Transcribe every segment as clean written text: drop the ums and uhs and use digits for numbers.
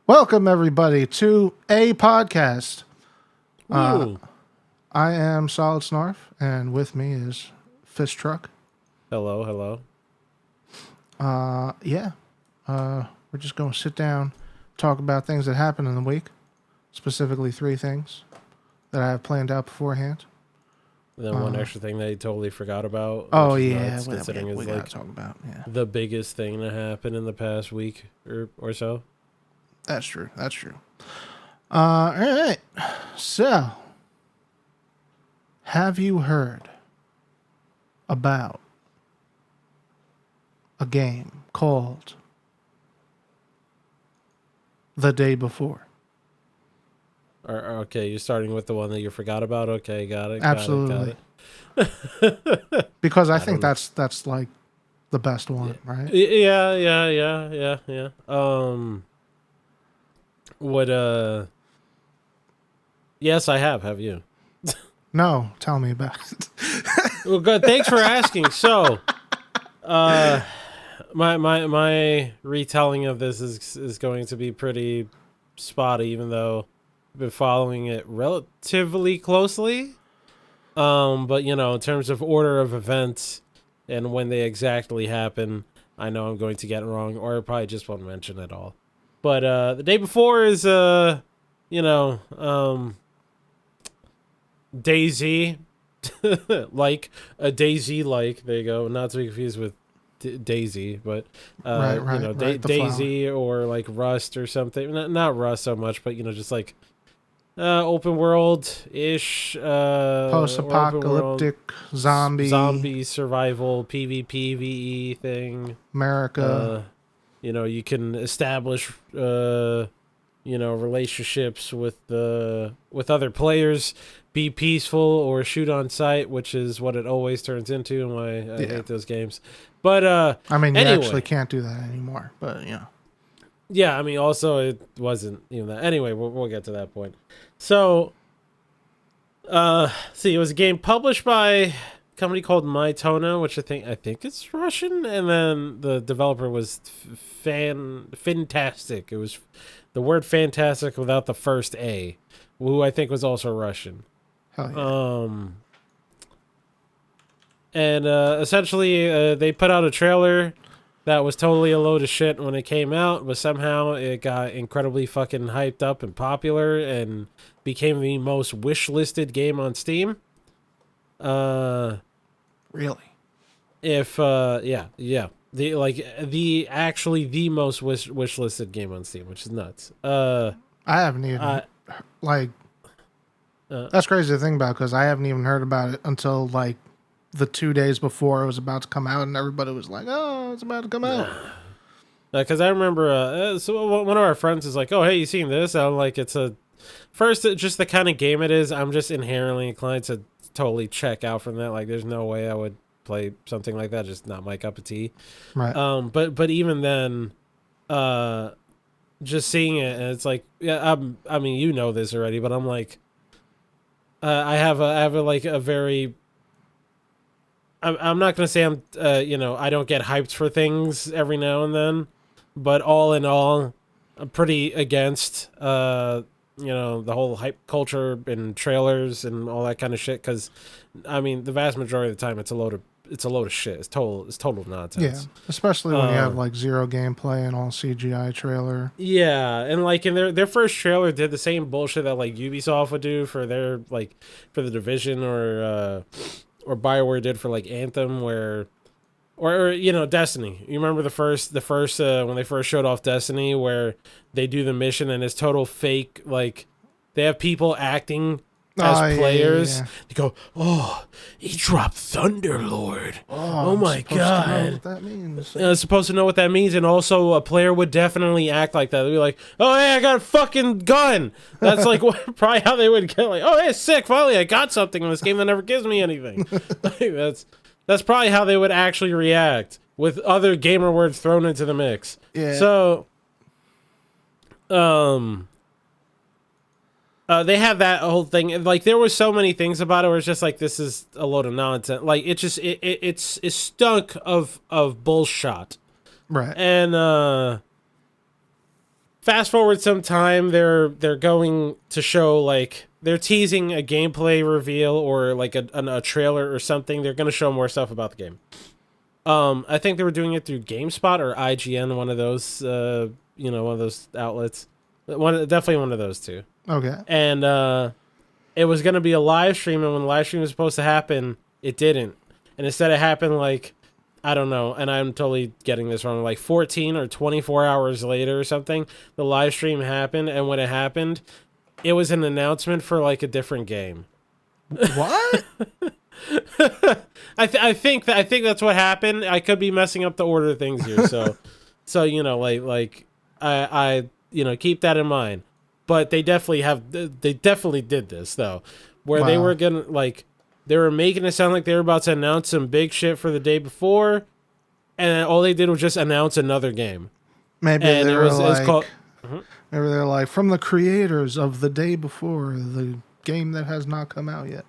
Welcome, everybody, to a podcast. Ooh. I am Solid Snarf, and with me is Fish Truck. Hello. We're just going to sit down, talk about things that happened in the week, specifically 3 things that I have planned out beforehand. And then one extra thing that you totally forgot about. Oh, which is yeah, nuts, considering we it's got like to talk about, yeah. the biggest thing that happened in the past week or so. That's true. All right. So, have you heard about a game called The Day Before? Okay, you're starting with the one that you forgot about. Okay, got it. Absolutely. Got it. Because I think that's like the best one, right? Yeah. Yes, I have. Have you? No, tell me about it. Well, good. Thanks for asking. So, my retelling of this is going to be pretty spotty, even though I've been following it relatively closely. But in terms of order of events and when they exactly happen, I know I'm going to get it wrong, or I probably just won't mention it all. But the day before is Daisy, like a Daisy, like there you go, not to be confused with Daisy, but right, Daisy or like Rust or something. Not Rust so much, but just like open world ish, Post-apocalyptic zombie survival PvP VE thing. America. You can establish relationships with other players, be peaceful or shoot on sight, which is what it always turns into, and why I hate those games. But I mean, you anyway, actually can't do that anymore. But yeah, I mean, also it wasn't even that. Anyway, we'll get to that point. So, see, it was a game published by a company called Mytona, which I think it's Russian, and then the developer was Fantastic. It was the word fantastic without the first A, who I think was also Russian. hell yeah. And essentially, they put out a trailer that was totally a load of shit when it came out, but somehow it got incredibly fucking hyped up and popular and became the most wish-listed game on Steam. Really? The most wish-listed game on Steam, which is nuts. I haven't even that's crazy to think about, because I haven't even heard about it until like the 2 days before it was about to come out, and everybody was like, "Oh, it's about to come out." Because I remember, so one of our friends is like, "Oh, hey, you seen this?" I'm like, "It's just the kind of game it is. I'm just inherently inclined to totally check out from that. Like, there's no way I would play something like that. Just not my cup of tea." Right. But even then, just seeing it, and it's like, yeah, I mean, you know this already, but I'm like, I have a very. I'm not gonna say I'm I don't get hyped for things every now and then, but all in all, I'm pretty against the whole hype culture and trailers and all that kind of shit, because I mean the vast majority of the time it's a load of shit. It's total nonsense. Yeah, especially when you have like zero gameplay and all CGI trailer. Yeah, and like in their first trailer did the same bullshit that like Ubisoft would do for their for the Division or BioWare did for like Anthem, or Destiny. You remember the first when they first showed off Destiny, where they do the mission and it's total fake. Like they have people acting as players. Yeah. They go, "Oh, he dropped Thunderlord. Oh my To know god." what that means. Supposed to know what that means, and also a player would definitely act like that. They'd be like, "Oh, hey, I got a fucking gun." That's like probably how they would get. Like, "Oh, hey, sick! Finally, I got something in this game that never gives me anything." Like, that's probably how they would actually react, with other gamer words thrown into the mix. Yeah. So, they had that whole thing. Like, there was so many things about it where it's just like, this is a load of nonsense. Like, it stunk of bullshit. Right. And fast forward some time, they're going to show like they're teasing a gameplay reveal or like a trailer or something. They're going to show more stuff about the game. I think they were doing it through GameSpot or IGN, one of those, one of those outlets. Definitely one of those two. Okay. And it was going to be a live stream, and when the live stream was supposed to happen, it didn't. And instead it happened like, I don't know, and I'm totally getting this wrong, like 14 or 24 hours later or something, the live stream happened, and when it happened, it was an announcement for like a different game. What? I think that's what happened. I could be messing up the order of things here, so I keep that in mind. But they definitely did this though, where they were gonna they were making it sound like they were about to announce some big shit for the day before, and all they did was just announce another game. Maybe and they were like, Mhm. maybe they're like, from the creators of the day before, the game that has not come out yet.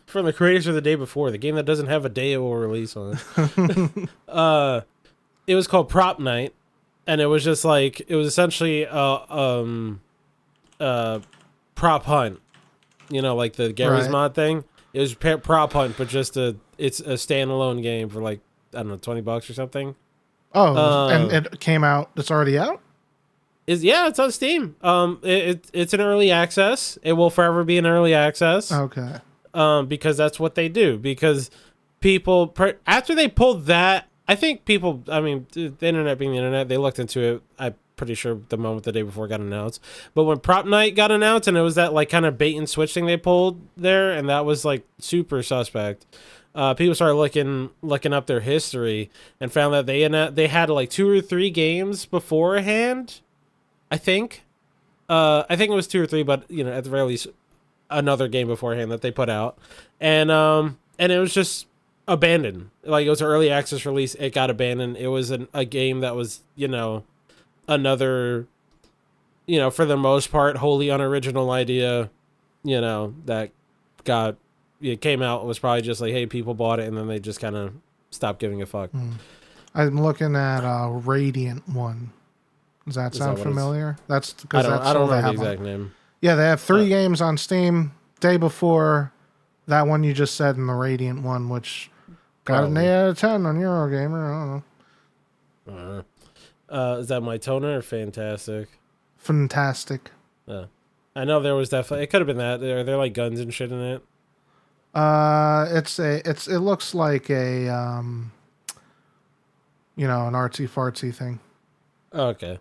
From the creators of the day before, the game that doesn't have a day it will release on it. It was called Prop Night, and it was just like it was essentially prop hunt, like the Garry's Right. Mod thing. It was prop hunt, but it's a standalone game for like, I don't know, $20 or something. Oh, and it came out. It's already out. It's on Steam. It's an early access. It will forever be an early access. Okay. Because that's what they do. Because people after they pulled that, I think people. I mean, the internet being the internet, they looked into it. I'm pretty sure the moment the day before it got announced. But when Prop Night got announced, and it was that like kind of bait and switch thing they pulled there, and that was like super suspect. People started looking up their history and found that they had like 2 or 3 games beforehand. I think it was 2 or 3, but at the very least, another game beforehand that they put out, and it was just abandoned. Like, it was an early access release, it got abandoned. It was a game that was another for the most part wholly unoriginal idea, that came out, was probably just like, hey, people bought it, and then they just kind of stopped giving a fuck. I'm looking at Radiant One. Does that sound familiar? That's because I don't know the exact name. Yeah, they have 3 games on Steam. Day before that one you just said, in the Radiant one, which got an 8 out of 10 on Eurogamer. I don't know. Is that my toner or fantastic? Fantastic. I know there was definitely. It could have been that. Are there like guns and shit in it? It looks like a an artsy fartsy thing. Okay.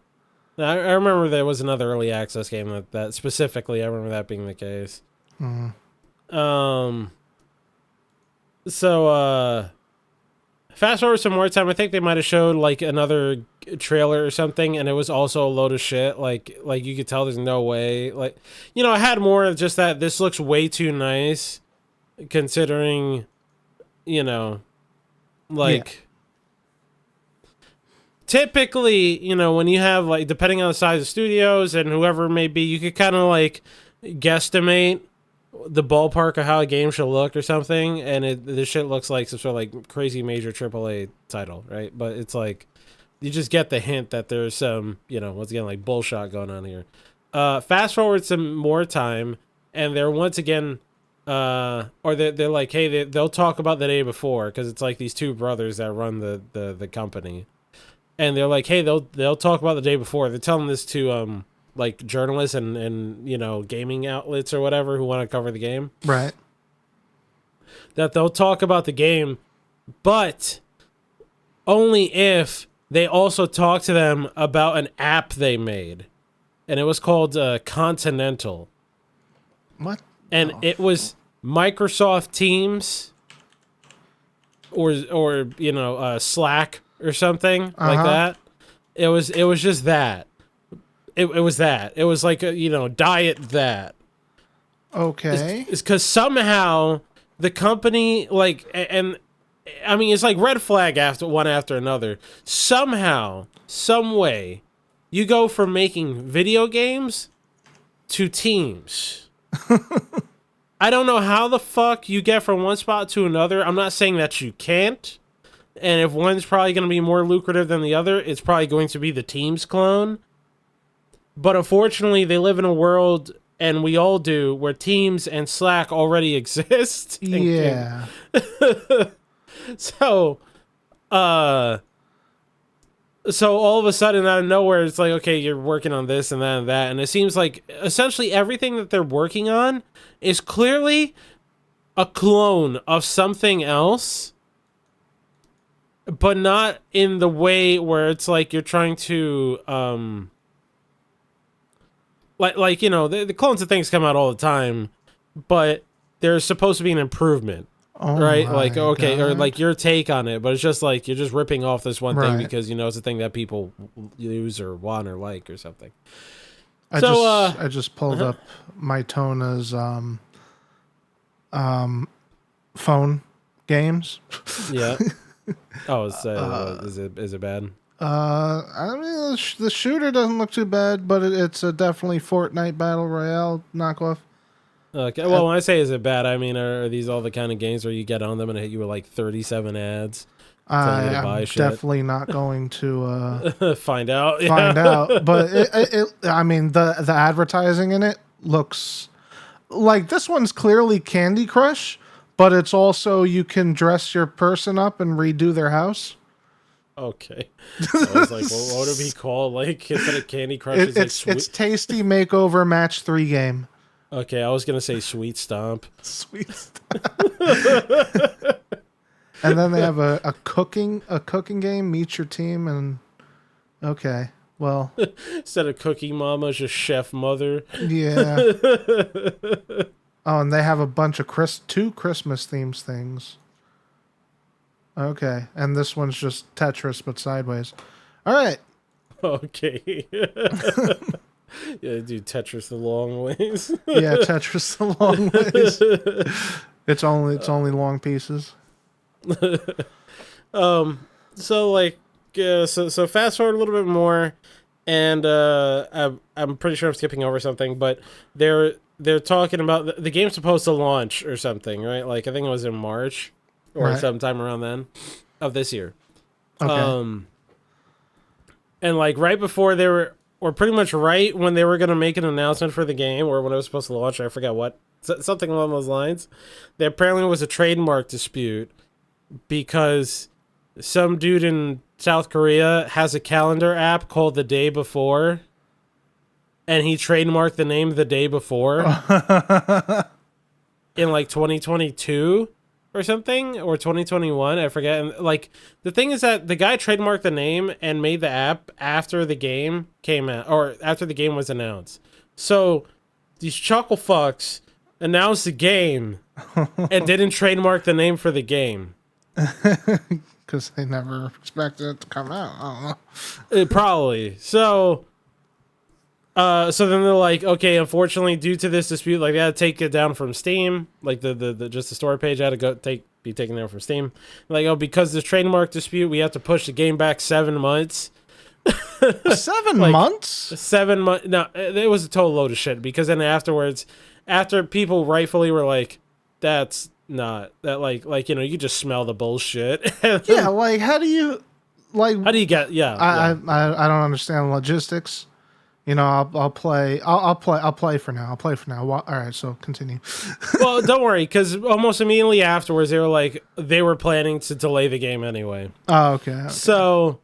Now, I remember there was another early access game that specifically. I remember that being the case. So fast forward some more time. I think they might have showed like another trailer or something, and it was also a load of shit. Like you could tell there's no way. Like, I had more of just that. This looks way too nice, considering, typically, when you have like, depending on the size of studios and whoever it may be, you could kind of like guesstimate the ballpark of how a game should look or something, and this shit looks like some sort of like crazy major AAA title, right? But it's like you just get the hint that there's some, once again, like bullshit going on here. Fast forward some more time, and they're once again, or they're like, hey, they'll talk about the day before, because it's like these 2 brothers that run the company. And they're like, hey, they'll talk about the day before. They're telling this to like journalists and gaming outlets or whatever who want to cover the game. Right. That they'll talk about the game, but only if they also talk to them about an app they made. And it was called Continental. What? And it was Microsoft Teams or Slack or something like that. It was just that. It was that. It was like diet that. Okay. It's because somehow the company and I mean, it's like red flag one after another. Somehow, some way, you go from making video games to Teams. I don't know how the fuck you get from one spot to another. I'm not saying that you can't. And if one's probably going to be more lucrative than the other, it's probably going to be the Teams clone. But unfortunately, they live in a world, and we all do, where Teams and Slack already exist. Yeah. So, so all of a sudden, out of nowhere, it's like, okay, you're working on this and that and that. And it seems like essentially everything that they're working on is clearly a clone of something else, but not in the way where it's like you're trying to, like you know, the clones of things come out all the time, but there's supposed to be an improvement. Oh right, like okay, God. or like your take on it, but it's just like you're just ripping off this one thing Right. because you know it's a thing that people use or want or like or something. I just pulled up my Tona's phone games. Yeah. Oh, is it bad? I mean, the shooter doesn't look too bad, but it's a definitely Fortnite Battle Royale knockoff. Okay. Well, when I say is it bad, I mean are these all the kind of games where you get on them and it hit you with like 37 ads? Telling you to buy I'm shit? definitely not going to Find out. find out, but I mean, the advertising in it looks like this one's clearly Candy Crush, but it's also you can dress your person up and redo their house. Okay. I was like, well, what would it be called? Like instead of Candy Crush, It's Tasty Makeover Match 3 game. Okay, I was gonna say Sweet Stomp. Sweet stuff. And then they have a cooking game, Meet Your Team, and okay, well, Instead of Cookie Mama, just Chef Mother. yeah. Oh, and they have a bunch of two Christmas themes things. Okay, and this one's just Tetris but sideways. All right. Okay. Yeah, do Tetris the long ways. Yeah, Tetris the long ways. It's only long pieces. So like, so fast forward a little bit more, and I'm pretty sure I'm skipping over something, but they're talking about the game's supposed to launch or something, right? Like I think it was in March or Right. sometime around then of this year. Okay. And like right before they were, or pretty much right when they were going to make an announcement for the game, or when it was supposed to launch, I forget what, something along those lines. There apparently was a trademark dispute because some dude in South Korea has a calendar app called The Day Before, and he trademarked the name The Day Before in like 2022 or something, or 2021, I forget. And like the thing is that the guy trademarked the name and made the app after the game came out, or after the game was announced. So these chuckle fucks announced the game and didn't trademark the name for the game. Because they never expected it to come out. I don't know. Probably. So then they're like, okay, unfortunately, due to this dispute, like they had to take it down from Steam. Like the just the store page had to be taken down from Steam. Like, oh, because this trademark dispute, we have to push the game back 7 months. 7 Like, months? 7 months. No, it was a total load of shit. Because then afterwards, after people rightfully were like, that's not that like you know, you just smell the bullshit. Yeah, like how do you How do you get? Yeah, I don't understand logistics. You know, I'll play for now. All right, so continue. Well, don't worry, because almost immediately afterwards, they were like, they were planning to delay the game anyway. Oh, okay. So,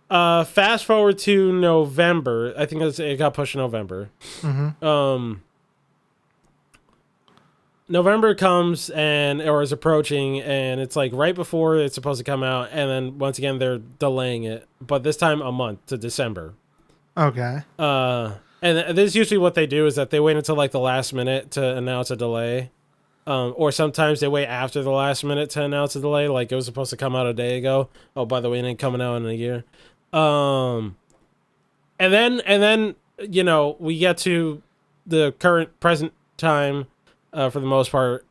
fast forward to November. I think it got pushed to November. Mm-hmm. November comes or is approaching, and it's like right before it's supposed to come out, and then once again they're delaying it, but this time a month to December. Okay. And this is usually what they do is that they wait until like the last minute to announce a delay. Or sometimes they wait after the last minute to announce a delay. Like it was supposed to come out a day ago. Oh, by the way, it ain't coming out in a year. And then, you know, we get to the current present time, for the most part,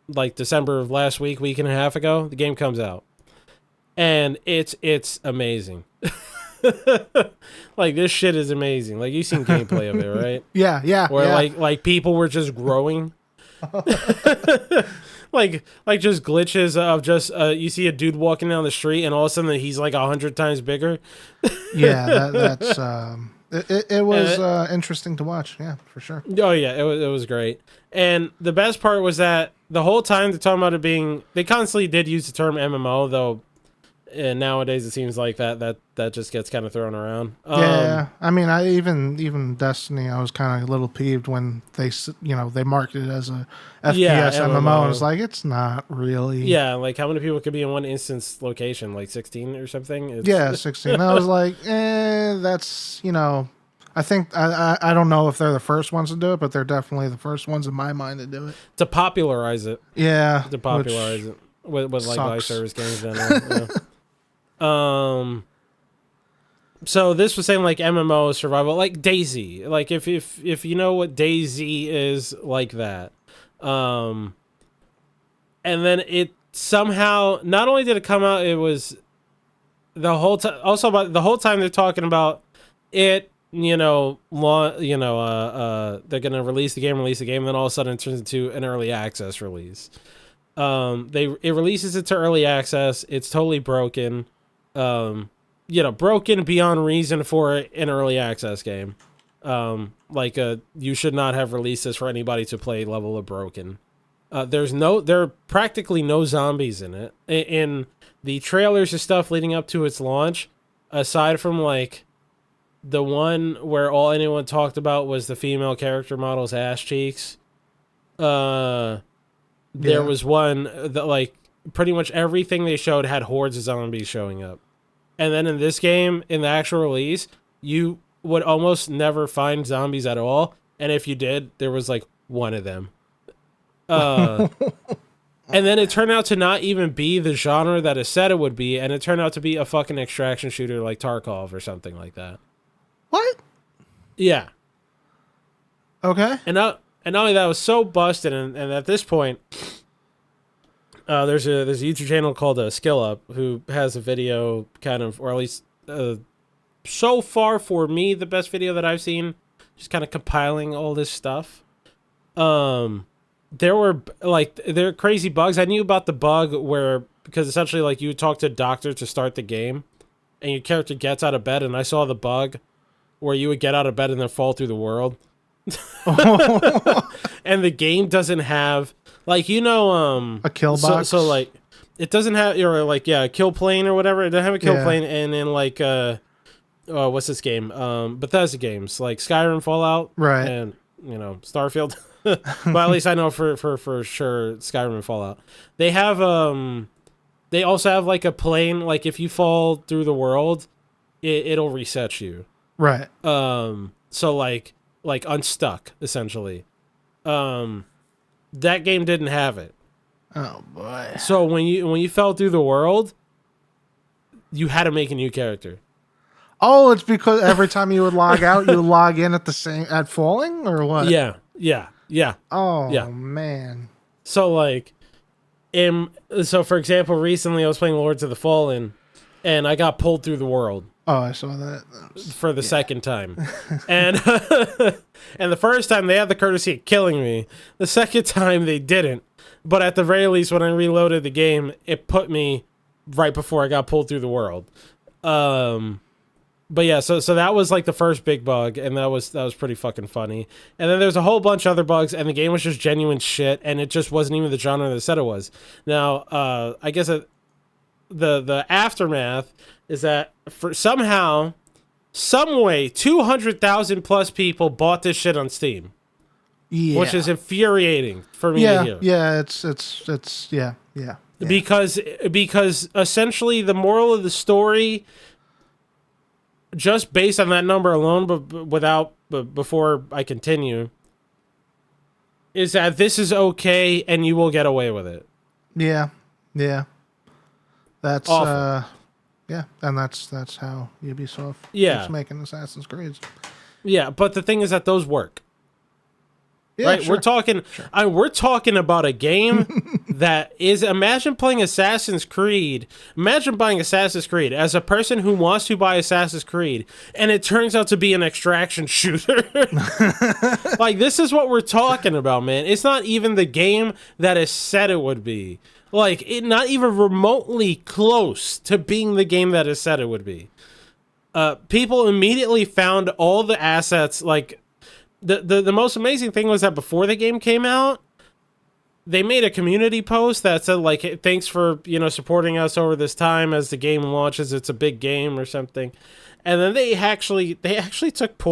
like December of last week and a half ago, the game comes out, and it's amazing. Like this shit is amazing. Like you've seen gameplay of it, right? Yeah. Where yeah. like people were just growing. like just glitches of just you see a dude walking down the street and all of a sudden he's like 100 times bigger. Yeah, that's it was interesting to watch. Yeah, for sure. Oh yeah, it was great. And the best part was that the whole time they're talking about it being, they constantly did use the term MMO, though. And nowadays it seems like that just gets kind of thrown around. Yeah, I mean, I even Destiny, I was kind of a little peeved when they marketed it as a FPS MMO, and it's like it's not really. Yeah, like how many people could be in one instance location, like 16 or something? Yeah, 16. I was like, that's I think I don't know if they're the first ones to do it, but they're definitely the first ones in my mind to do it. To popularize it. Yeah, To popularize it with like live service games in general. So this was saying like MMO survival, like DayZ, like if you know what DayZ is, like that. And then it somehow, not only did it come out, it was the whole time. Also, about the whole time they're talking about it. They're gonna release the game, and then all of a sudden it turns into an early access release. It releases it to early access. It's totally broken. Broken beyond reason for an early access game. You should not have released this for anybody to play level of broken. There are practically no zombies in it. In the trailers and stuff leading up to its launch, aside from like the one where all anyone talked about was the female character model's ass cheeks. There was one that like pretty much everything they showed had hordes of zombies showing up. And then in this game, in the actual release, you would almost never find zombies at all. And if you did, there was like one of them. And then it turned out to not even be the genre that it said it would be. And it turned out to be a fucking extraction shooter like Tarkov or something like that. What? Yeah. Okay. And not only that, it was so busted. And at this point, there's a YouTube channel called Skill Up who has a video kind of, or at least so far for me, the best video that I've seen, just kind of compiling all this stuff. There were crazy bugs. I knew about the bug where, because essentially like you would talk to a doctor to start the game and your character gets out of bed, and I saw the bug where you would get out of bed and then fall through the world. And the game doesn't have a kill box. So like it doesn't have, or like a kill plane or whatever. It doesn't have a kill plane, and then like what's this game? Bethesda games like Skyrim, Fallout, right, and Starfield. But at least I know for sure Skyrim and Fallout. They have they also have like a plane. Like if you fall through the world, it'll reset you. Right. So like unstuck essentially. That game didn't have it. Oh boy. So when you fell through the world, you had to make a new character. Oh, it's because every time you would log out, you would log in at falling, or what? Yeah. Oh yeah. Man. So like, so for example, recently I was playing Lords of the Fallen, and I got pulled through the world. Oh, I saw that. For the second time. And and the first time they had the courtesy of killing me. The second time they didn't. But at the very least, when I reloaded the game, it put me right before I got pulled through the world. But yeah, so that was like the first big bug, and that was pretty fucking funny. And then there's a whole bunch of other bugs, and the game was just genuine shit, and it just wasn't even the genre that it said it was. Now, I guess the aftermath is that for somehow, some way, 200,000 plus people bought this shit on Steam. Yeah. Which is infuriating for me to hear. Yeah, it's yeah. Because essentially the moral of the story, just based on that number alone, but before I continue, is that this is okay and you will get away with it. Yeah. That's awful. And that's how Ubisoft keeps making Assassin's Creed. Yeah, but the thing is that those work. Yeah, right? sure. We're talking about a game that is. Imagine playing Assassin's Creed. Imagine buying Assassin's Creed as a person who wants to buy Assassin's Creed, and it turns out to be an extraction shooter. Like, this is what we're talking about, man. It's not even the game that it said it would be. Like, it not even remotely close to being the game that it said it would be. People immediately found all the assets. Like, the most amazing thing was that before the game came out, they made a community post that said, like, hey, thanks for, supporting us over this time as the game launches. It's a big game or something. And then they actually took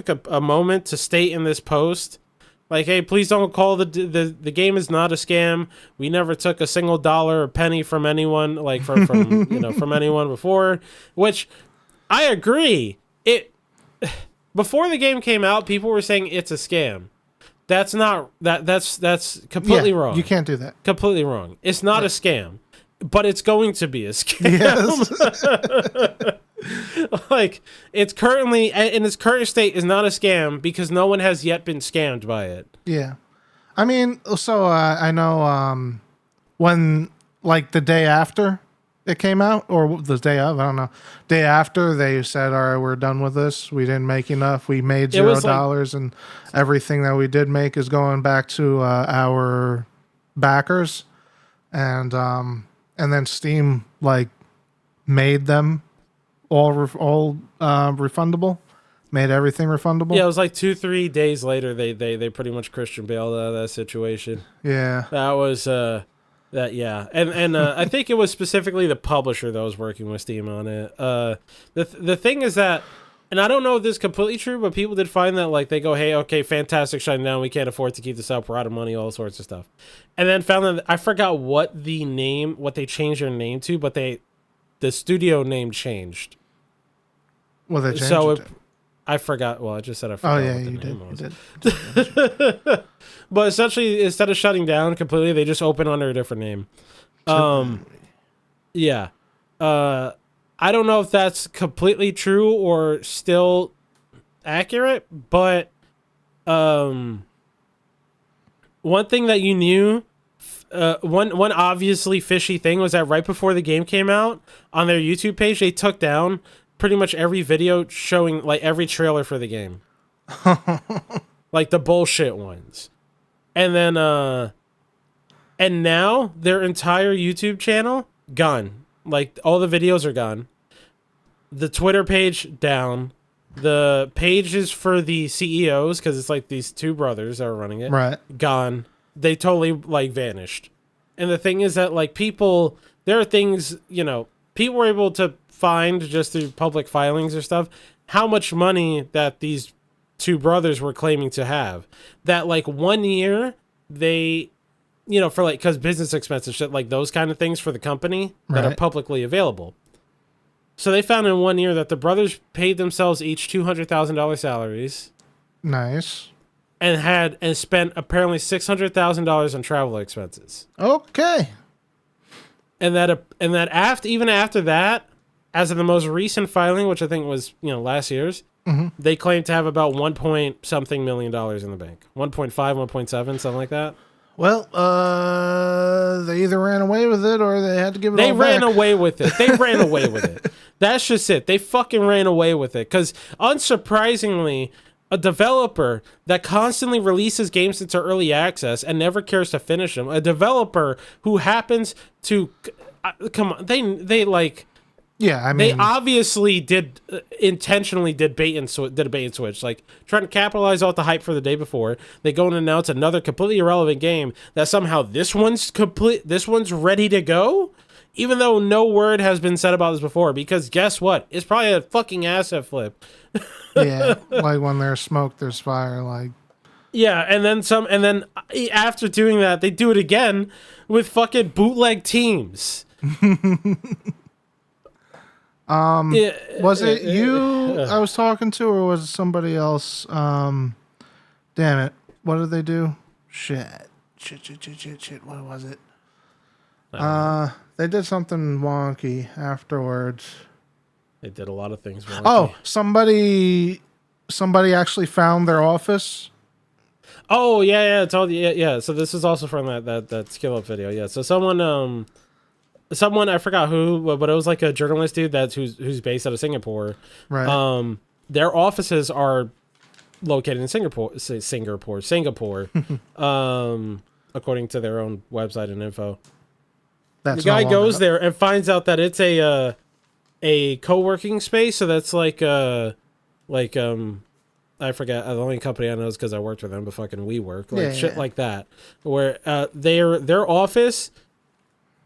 a moment to state in this post, like, hey, please don't call the game is not a scam. We never took a single dollar or penny from anyone, like from from anyone before. Which I agree. Before the game came out, people were saying it's a scam. That's not that's completely wrong. You can't do that. Completely wrong. It's not a scam, but it's going to be a scam. Yes. Like, it's currently in its current state is not a scam because no one has yet been scammed by it. Yeah. I mean, so I know when, like, the day after it came out, or the day of, I don't know, day after, they said, all right, we're done with this. We didn't make enough. We made $0, and everything that we did make is going back to our backers. And then Steam, like, made them all refundable, made everything refundable. Yeah, it was like 2-3 days later they pretty much Christian bailed out of that situation. Yeah, that was that yeah, and I think it was specifically the publisher that was working with Steam on it. The thing is that, and I don't know if this is completely true, but people did find that, like, they go, hey, okay, fantastic, shutting down, we can't afford to keep this up, we're out of money, all sorts of stuff, and then found that I forgot what they changed their name to, but the studio name changed. Well, they changed it. I forgot. Well, I just said I forgot. Oh yeah, what the you name did. was. You did. But essentially, instead of shutting down completely, they just open under a different name. Yeah. I don't know if that's completely true or still accurate, but one thing that you knew, one obviously fishy thing was that right before the game came out, on their YouTube page, they took down pretty much every video showing, like, every trailer for the game. Like, the bullshit ones. And then and now their entire YouTube channel gone. Like, all the videos are gone. The Twitter page down. The pages for the CEOs, because it's like these two brothers that are running it, right, gone. They totally, like, vanished. And the thing is that, like, there are things, people were able to find just through public filings or stuff how much money that these two brothers were claiming to have. That, like, 1 year they, for, like, because business expenses, shit, like those kind of things for the company that are publicly available. So they found in 1 year that the brothers paid themselves each $200,000 salaries. Nice. And spent apparently $600,000 on travel expenses. Okay. And that even after that, as of the most recent filing, which I think was last year's, they claim to have about $1 million in the bank. 1.5, 1.7, something like that. Well, they either ran away with it or they had to give it all back. They ran away with it. They ran away with it. That's just it. They fucking ran away with it. Because, unsurprisingly, a developer that constantly releases games into early access and never cares to finish them, a developer who happens to... come on, they like... Yeah, I mean, they obviously intentionally did a bait and switch, like trying to capitalize off the hype for the day before. They go and announce another completely irrelevant game that somehow this one's ready to go, even though no word has been said about this before. Because guess what? It's probably a fucking asset flip. Yeah, like when there's smoke, there's fire. Like, yeah, and then after doing that, they do it again with fucking bootleg teams. Was it you I was talking to, or was it somebody else? Damn it. What did they do? Shit. What was it? They did something wonky afterwards. They did a lot of things wonky. Oh, somebody actually found their office. Oh yeah, it's all yeah. So this is also from that skill up video. Yeah. So someone I forgot who, but it was like a journalist dude who's based out of Singapore. Right. Their offices are located in Singapore. According to their own website and info. That's The guy no goes longer- there and finds out that it's a co-working space. So that's like I forget the only company I know is because I worked with them, but fucking WeWork, like shit like that, where their office.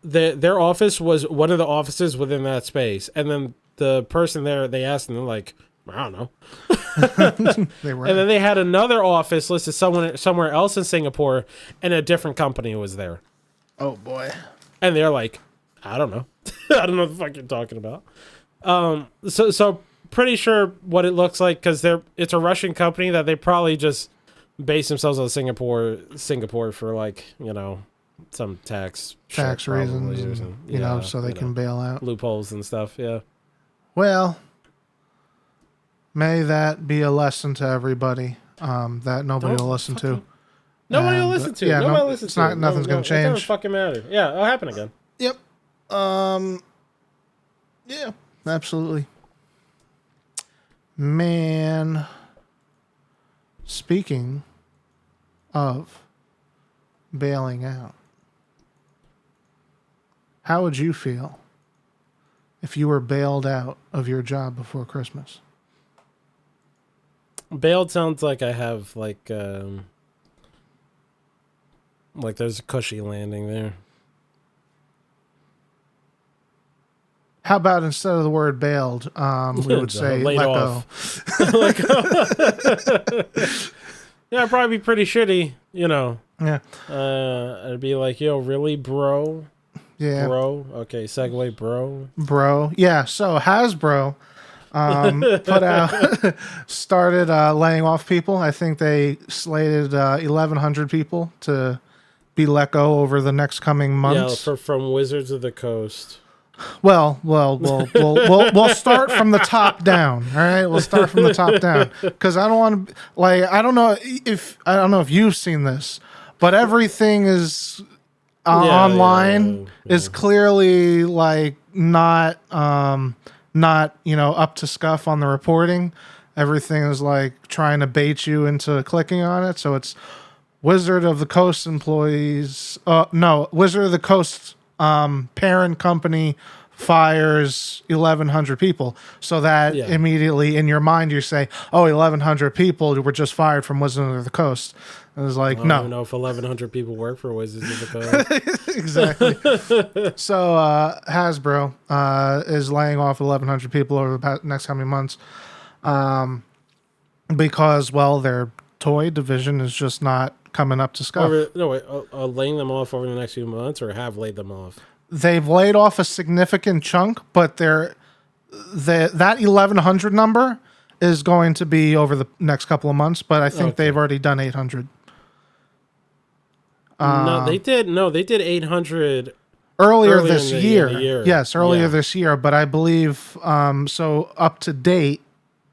Their office was one of the offices within that space, and then the person there, they asked them, they're like, I don't know. They were. And then they had another office listed somewhere else in Singapore, and a different company was there. Oh boy. And they're like, I don't know. I don't know what the fuck you're talking about. So pretty sure what it looks like, because it's a Russian company that they probably just base themselves on Singapore for, like, you know, some tax reasons, or and, something. you know, so they can bail out. Loopholes and stuff. Yeah. Well, may that be a lesson to everybody that nobody will listen to. Nobody will And, listen to. yeah, Nobody no, will listen it's to. not. Nothing's gonna It doesn't change. fucking matter. Yeah, it'll happen again. Yep. Yeah. Absolutely. Man. Speaking of bailing out, how would you feel if you were bailed out of your job before Christmas? Bailed sounds like I have like there's a cushy landing there. How about instead of the word bailed, we would say Laid let off. go. Yeah, it'd probably be pretty shitty, you know. Yeah. I'd be like, yo, really, bro? Yeah. Bro? Okay, segue, bro. Bro. Yeah. So Hasbro started laying off people. I think they slated 1,100 people to be let go over the next coming months. Yeah, from Wizards of the Coast. Well, we'll start from the top down. All right, we'll start from the top down because I don't want to I don't know if you've seen this, but everything is online is clearly like not up to scuff on the reporting. Everything is like trying to bait you into clicking on it. So it's Wizard of the Coast employees. Wizard of the Coast parent company fires 1,100 people. So that immediately in your mind you say, oh, 1,100 people were just fired from Wizard of the Coast. And it was like, I don't even know if 1,100 people work for Wizards of the Coast. Exactly. So Hasbro is laying off 1,100 people over the next coming months because, well, their toy division is just not coming up to scuff. Laying them off over the next few months, or have laid them off? They've laid off a significant chunk, but that 1,100 number is going to be over the next couple of months. But I think they've already done 800. They did 800 earlier this year. in the year. Yes, earlier this year. But I believe so up to date,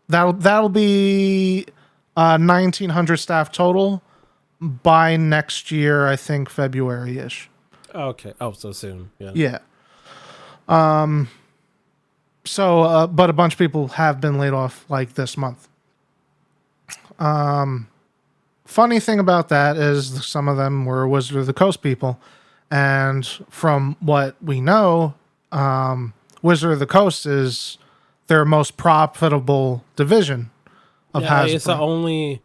that'll be 1,900 staff total by next year. I think February-ish. Okay. Oh, so soon. Yeah. Yeah. So, but a bunch of people have been laid off like this month. Funny thing about that is some of them were Wizard of the Coast people. And from what we know, Wizard of the Coast is their most profitable division of Hasbro.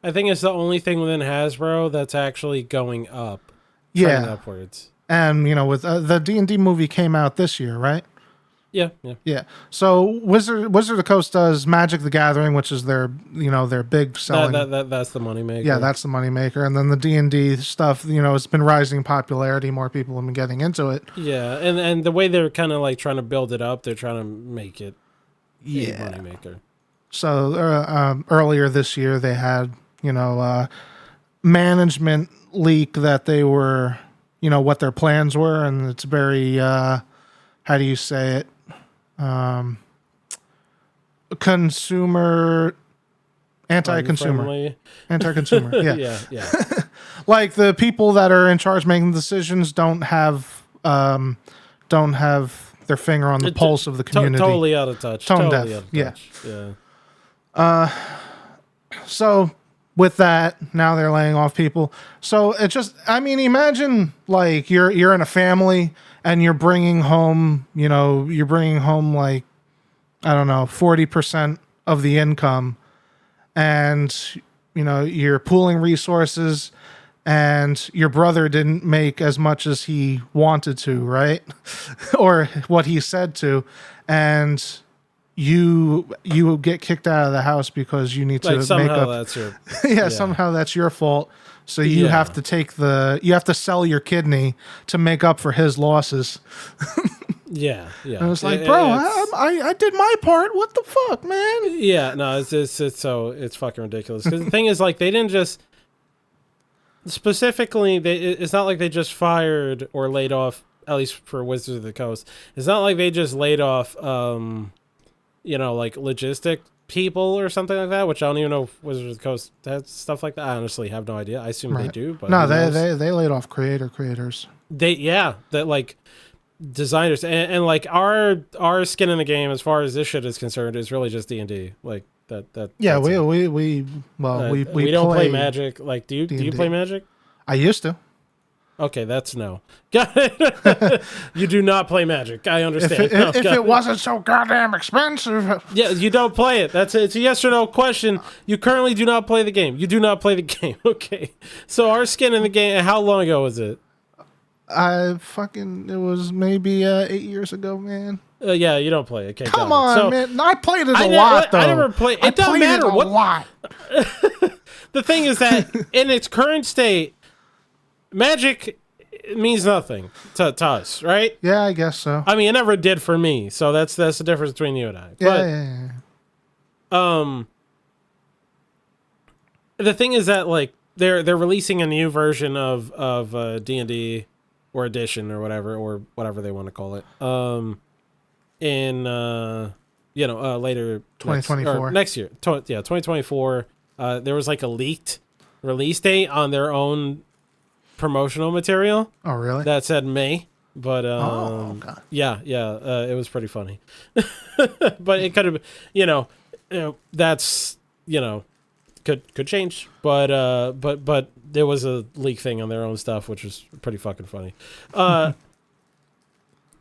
I think it's the only thing within Hasbro that's actually going up. Yeah. Upwards. And, with the D&D movie came out this year, right? Yeah. So Wizard of the Coast does Magic the Gathering, which is their big selling. That's the moneymaker. Yeah, that's the moneymaker. And then the D&D stuff, it's been rising in popularity. More people have been getting into it. Yeah, and the way they're kind of like trying to build it up, they're trying to make it a moneymaker. So earlier this year, they had, management leak that they were, what their plans were. And it's very, how do you say it? Consumer Anti-consumer. friendly. Anti-consumer. Yeah. Yeah. Like the people that are in charge making decisions don't have their finger on the pulse of the community. Totally out of touch. Tone totally deaf. out of touch. Yeah. So with that, now they're laying off people. So it just, I mean, imagine like you're in a family and you're bringing home, like, I don't know, 40% of the income, and you're pooling resources, and your brother didn't make as much as he wanted to, right? Or what he said to, and you get kicked out of the house because you need to Like make somehow up. that's your Somehow that's your fault. So you have to you have to sell your kidney to make up for his losses. Yeah. And I was like, bro, I did my part. What the fuck, man? Yeah, no, it's fucking ridiculous. Because the thing is, like, they didn't just specifically. It's not like they just fired or laid off. At least for Wizards of the Coast, it's not like they just laid off, like logistic people or something like that. Which I don't even know if Wizards of the Coast has stuff like that. I honestly have no idea. I assume they do, but no, they laid off creators. That like designers and like our skin in the game as far as this shit is concerned is really just D&D. Like that. Yeah, we don't play Magic. Like, do you play Magic? I used to. Okay, that's no. Got it. You do not play Magic. I understand. If it wasn't so goddamn expensive. Yeah, you don't play it. It's a yes or no question. You currently do not play the game. You do not play the game. Okay. So our skin in the game, how long ago was it? It was maybe 8 years ago, man. Yeah, you don't play it. Okay, come on, man. I played it a lot, though. I never played. It doesn't matter. A lot. The thing is that in its current state, Magic means nothing to us, right? Yeah, I guess so. I mean, it never did for me. So that's the difference between you and I. Yeah. The thing is that like they're releasing a new version of D&D or edition or whatever they want to call it. In later 2024 next year. 2024. There was like a leaked release date on their own promotional material. Oh, really? That said May, but God. yeah, it was pretty funny. But it could have, that's could change, but there was a leak thing on their own stuff, which was pretty fucking funny. And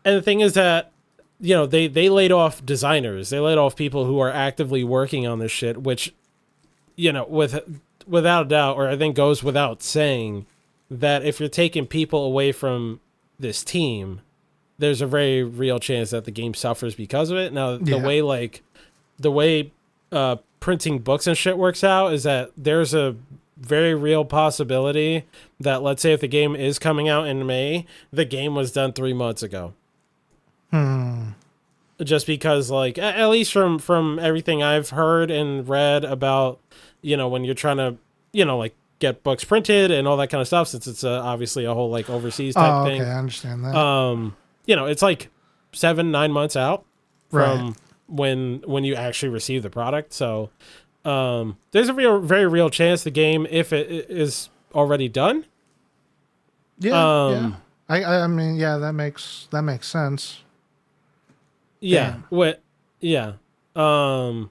the thing is that they laid off designers, they laid off people who are actively working on this shit, which without a doubt, or I think goes without saying, that if you're taking people away from this team, there's a very real chance that the game suffers because of it. Now, the way printing books and shit works out is that there's a very real possibility that, let's say if the game is coming out in May, the game was done 3 months ago. Just because, like, at least from everything I've heard and read about, when you're trying to, like, get books printed and all that kind of stuff, since it's obviously a whole like overseas type thing. Okay, I understand that. It's like 7-9 months out from when you actually receive the product. So there's a very real chance the game, if it is already done. Yeah. I mean, yeah, that makes sense. Yeah. Damn. What? Yeah. I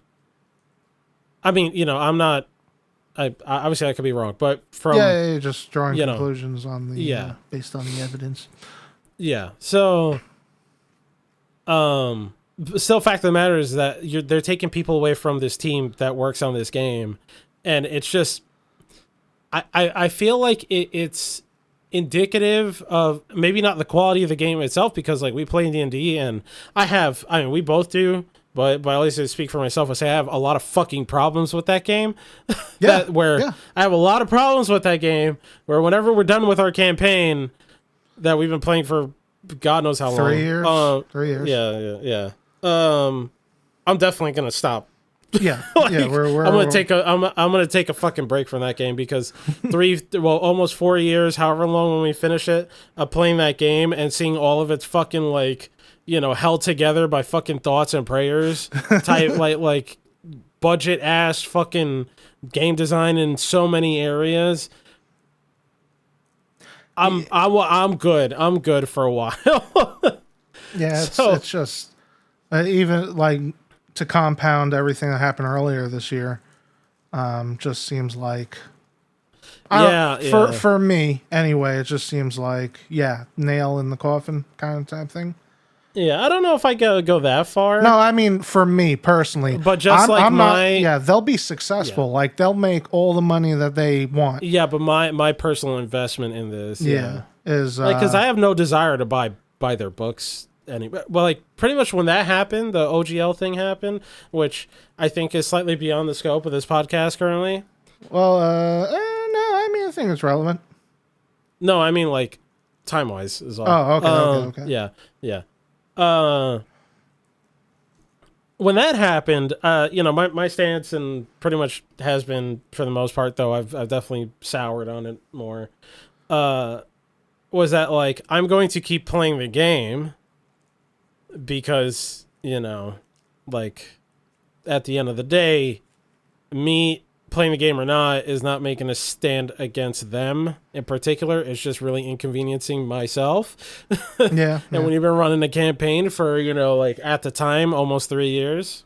mean, I'm not. I obviously I could be wrong, but from just drawing conclusions on the based on the evidence. Yeah. So, still, fact of the matter is that they're taking people away from this team that works on this game, and it's just, I feel like it's indicative of maybe not the quality of the game itself, because like we play D&D and we both do. But at least I speak for myself. I say I have a lot of fucking problems with that game. I have a lot of problems with that game. Where whenever we're done with our campaign that we've been playing for God knows how long. 3 years. 3 years. Yeah. I'm definitely gonna stop. Yeah. I'm gonna take a fucking break from that game, because almost 4 years, however long when we finish it, of playing that game and seeing all of its fucking like held together by fucking thoughts and prayers type like budget ass fucking game design in so many areas. I'm good. I'm good for a while. Yeah, So- it's just even like to compound everything that happened earlier this year. Just seems like for me anyway. It just seems like nail in the coffin kind of type thing. Yeah, I don't know if I go that far. No, I mean for me personally, But just they'll be successful. Yeah. Like they'll make all the money that they want. Yeah, but my personal investment in this, is like because I have no desire to buy their books anyway. Well, like pretty much when that happened, the OGL thing happened, which I think is slightly beyond the scope of this podcast currently. well, no, I mean I think it's relevant. No, I mean like time wise is all. Oh, okay. Yeah. When that happened, my stance and pretty much has been for the most part, though I've definitely soured on it more. Was that like I'm going to keep playing the game because like at the end of the day, me playing the game or not is not making a stand against them in particular. It's just really inconveniencing myself. Yeah. And when you've been running a campaign for, like at the time, almost 3 years,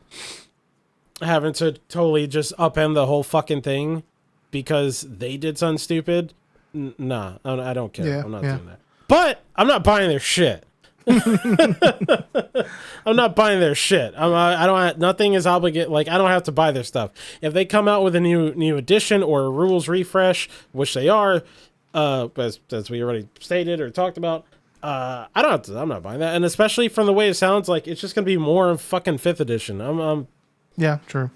having to totally just upend the whole fucking thing because they did something stupid. Nah, I don't care. Yeah, I'm not doing that. But I'm not buying their shit. I'm not buying their shit. I don't. Nothing is obligated. Like I don't have to buy their stuff. If they come out with a new edition or a rules refresh, which they are, as we already stated or talked about, I don't have to. I'm not buying that. And especially from the way it sounds, like it's just gonna be more fucking 5th edition. Yeah, true.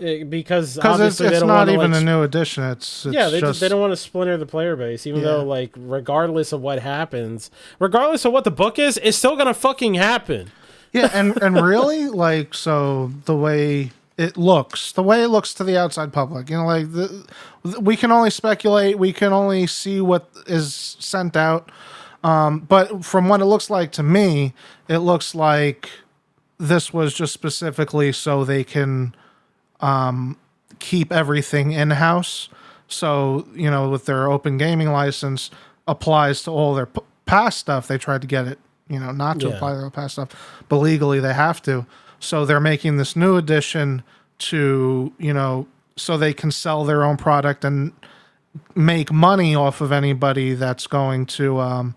Because it's they don't not wanna, even like, a new edition. It's they just they don't want to splinter the player base, even Yeah. though like regardless of what happens, regardless of what the book is, it's still gonna fucking happen. Yeah, and really like so the way it looks to the outside public, like we can only speculate, we can only see what is sent out. But from what it looks like to me, it looks like this was just specifically so they can keep everything in-house. So, with their open gaming license applies to all their past stuff. They tried to get it, not to apply their past stuff, but legally they have to. So they're making this new edition to, so they can sell their own product and make money off of anybody that's going to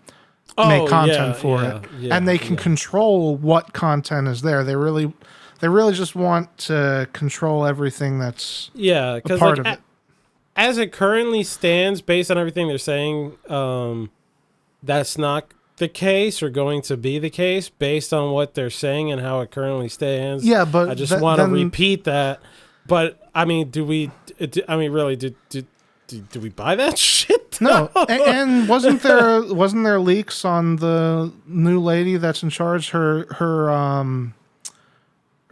make content for it. And they can control what content is there. They really just want to control everything that's a because part of it. As it currently stands, based on everything they're saying, that's not the case or going to be the case based on what they're saying and how it currently stands. Yeah, but I just want to repeat that. But I mean, do we buy that shit? No, and wasn't there leaks on the new lady that's in charge? They're trying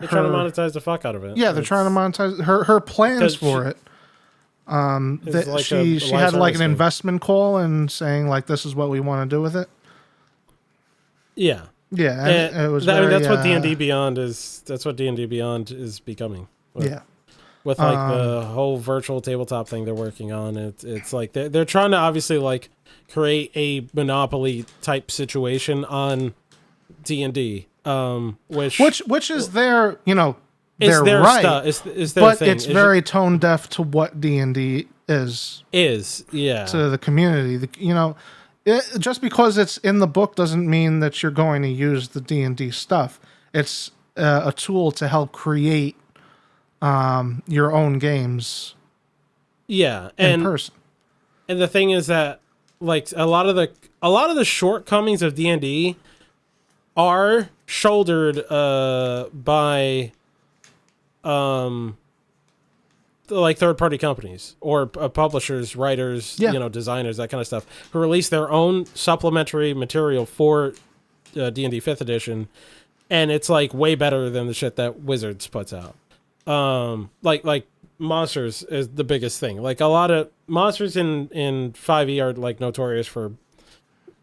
to monetize the fuck out of it. Yeah, they're trying to monetize her plans for it. That like she a had like an thing. investment call and saying like this is what we want to do with it. Yeah. Yeah, and it was. That's what D&D Beyond is. That's what D&D Beyond is becoming. With like the whole virtual tabletop thing they're working on, it's like they're trying to obviously like create a monopoly type situation on D&D, which is their it's their right, stuff. It's their but thing. it's very tone deaf to what D&D is yeah to the community. Just because it's in the book doesn't mean that you're going to use the D&D stuff. It's a tool to help create your own games in person. And the thing is that like a lot of the shortcomings of D&D are shouldered by like third-party companies or publishers, writers, designers, that kind of stuff, who release their own supplementary material for D&D 5th edition, and it's like way better than the shit that Wizards puts out. Like monsters is the biggest thing. Like a lot of monsters in 5e are like notorious for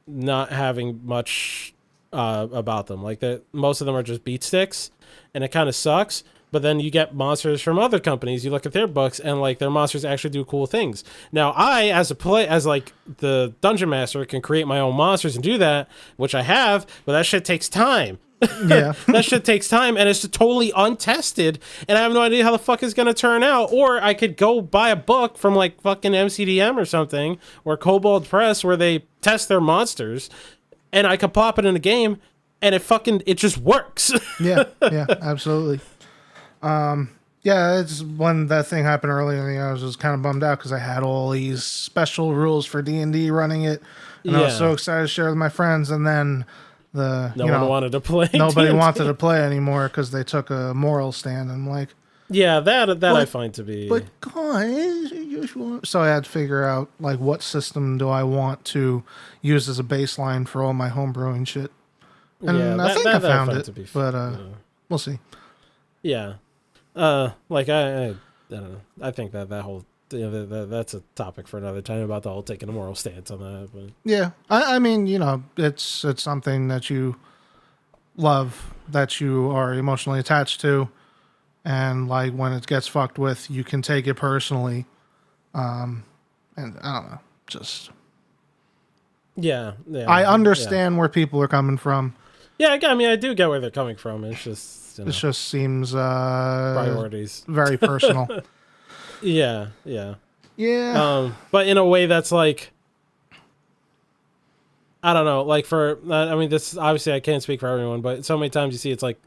not having much about them. Like that, most of them are just beat sticks, and it kind of sucks. But then you get monsters from other companies. You look at their books, and like their monsters actually do cool things. Now, I, as like the dungeon master, can create my own monsters and do that, which I have. But that shit takes time. Yeah. That shit takes time, and it's totally untested, and I have no idea how the fuck it's gonna turn out. Or I could go buy a book from like fucking MCDM or something, or Kobold Press, where they test their monsters, and I could pop it in a game, and it just works. Yeah, absolutely. Yeah, it's when that thing happened earlier in the year, I was just kind of bummed out because I had all these special rules for D&D running it, and I was so excited to share with my friends, and then no one wanted to play. Nobody D&D. wanted to play anymore because they took a moral stand. I'm like, yeah, that I find to be. But guys, so I had to figure out like what system do I want to use as a baseline for all my homebrewing shit. And I think I found it, but we'll see. Yeah, like I don't know. I think that whole that's a topic for another time about the whole taking a moral stance on that. But yeah, I mean, it's something that you love, that you are emotionally attached to, and like when it gets fucked with, you can take it personally. And I don't know, just yeah. I understand where people are coming from. Yeah, I mean, I do get where they're coming from. It's just it just seems priorities very personal. Yeah. But in a way that's like, I don't know, like for, I mean, this obviously I can't speak for everyone, but so many times you see it's like,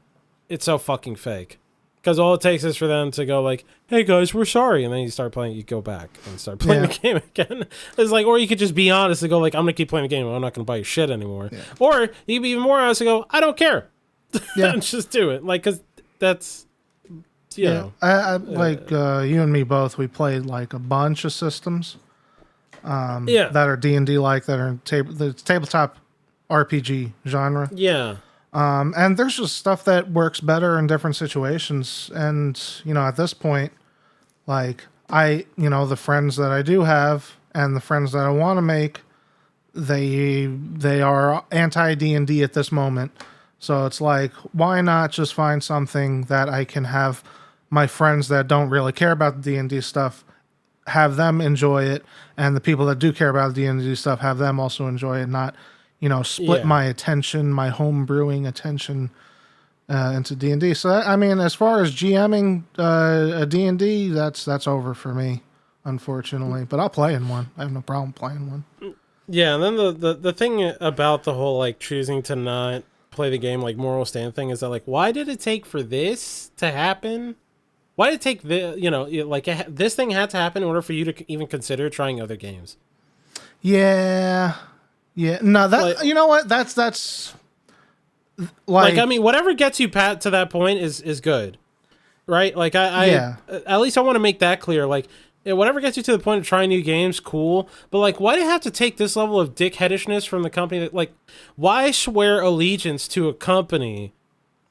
it's so fucking fake. Because all it takes is for them to go like, hey guys, we're sorry. And then you start playing, you go back and start playing the game again. It's like, or you could just be honest and go like, I'm going to keep playing the game. I'm not going to buy your shit anymore. Yeah. Or you could be even more honest and go, I don't care. Yeah. And just do it. Like, because that's, you know. I like you and me both, we played like a bunch of systems that are D&D like, that are the tabletop RPG genre. Yeah. And there's just stuff that works better in different situations. And, at this point, like the friends that I do have and the friends that I want to make, they are anti D&D at this moment. So it's like, why not just find something that I can have my friends that don't really care about the D&D stuff, have them enjoy it, and the people that do care about the D&D stuff, have them also enjoy it, not split my attention, my home brewing attention into D&D. So, I mean, as far as GMing a D&D, that's over for me, unfortunately. But I'll play in one. I have no problem playing one. Yeah, and then the thing about the whole, like, choosing to not play the game, like, moral stand thing is that, like, why did it take for this to happen? Why did it take this thing had to happen in order for you to even consider trying other games? Yeah. No, that, like, you know what? That's like, I mean, whatever gets you to that point is good, right? Like, I at least I want to make that clear. Like, whatever gets you to the point of trying new games, cool. But like, why do you have to take this level of dickheadishness from the company? That, like, why swear allegiance to a company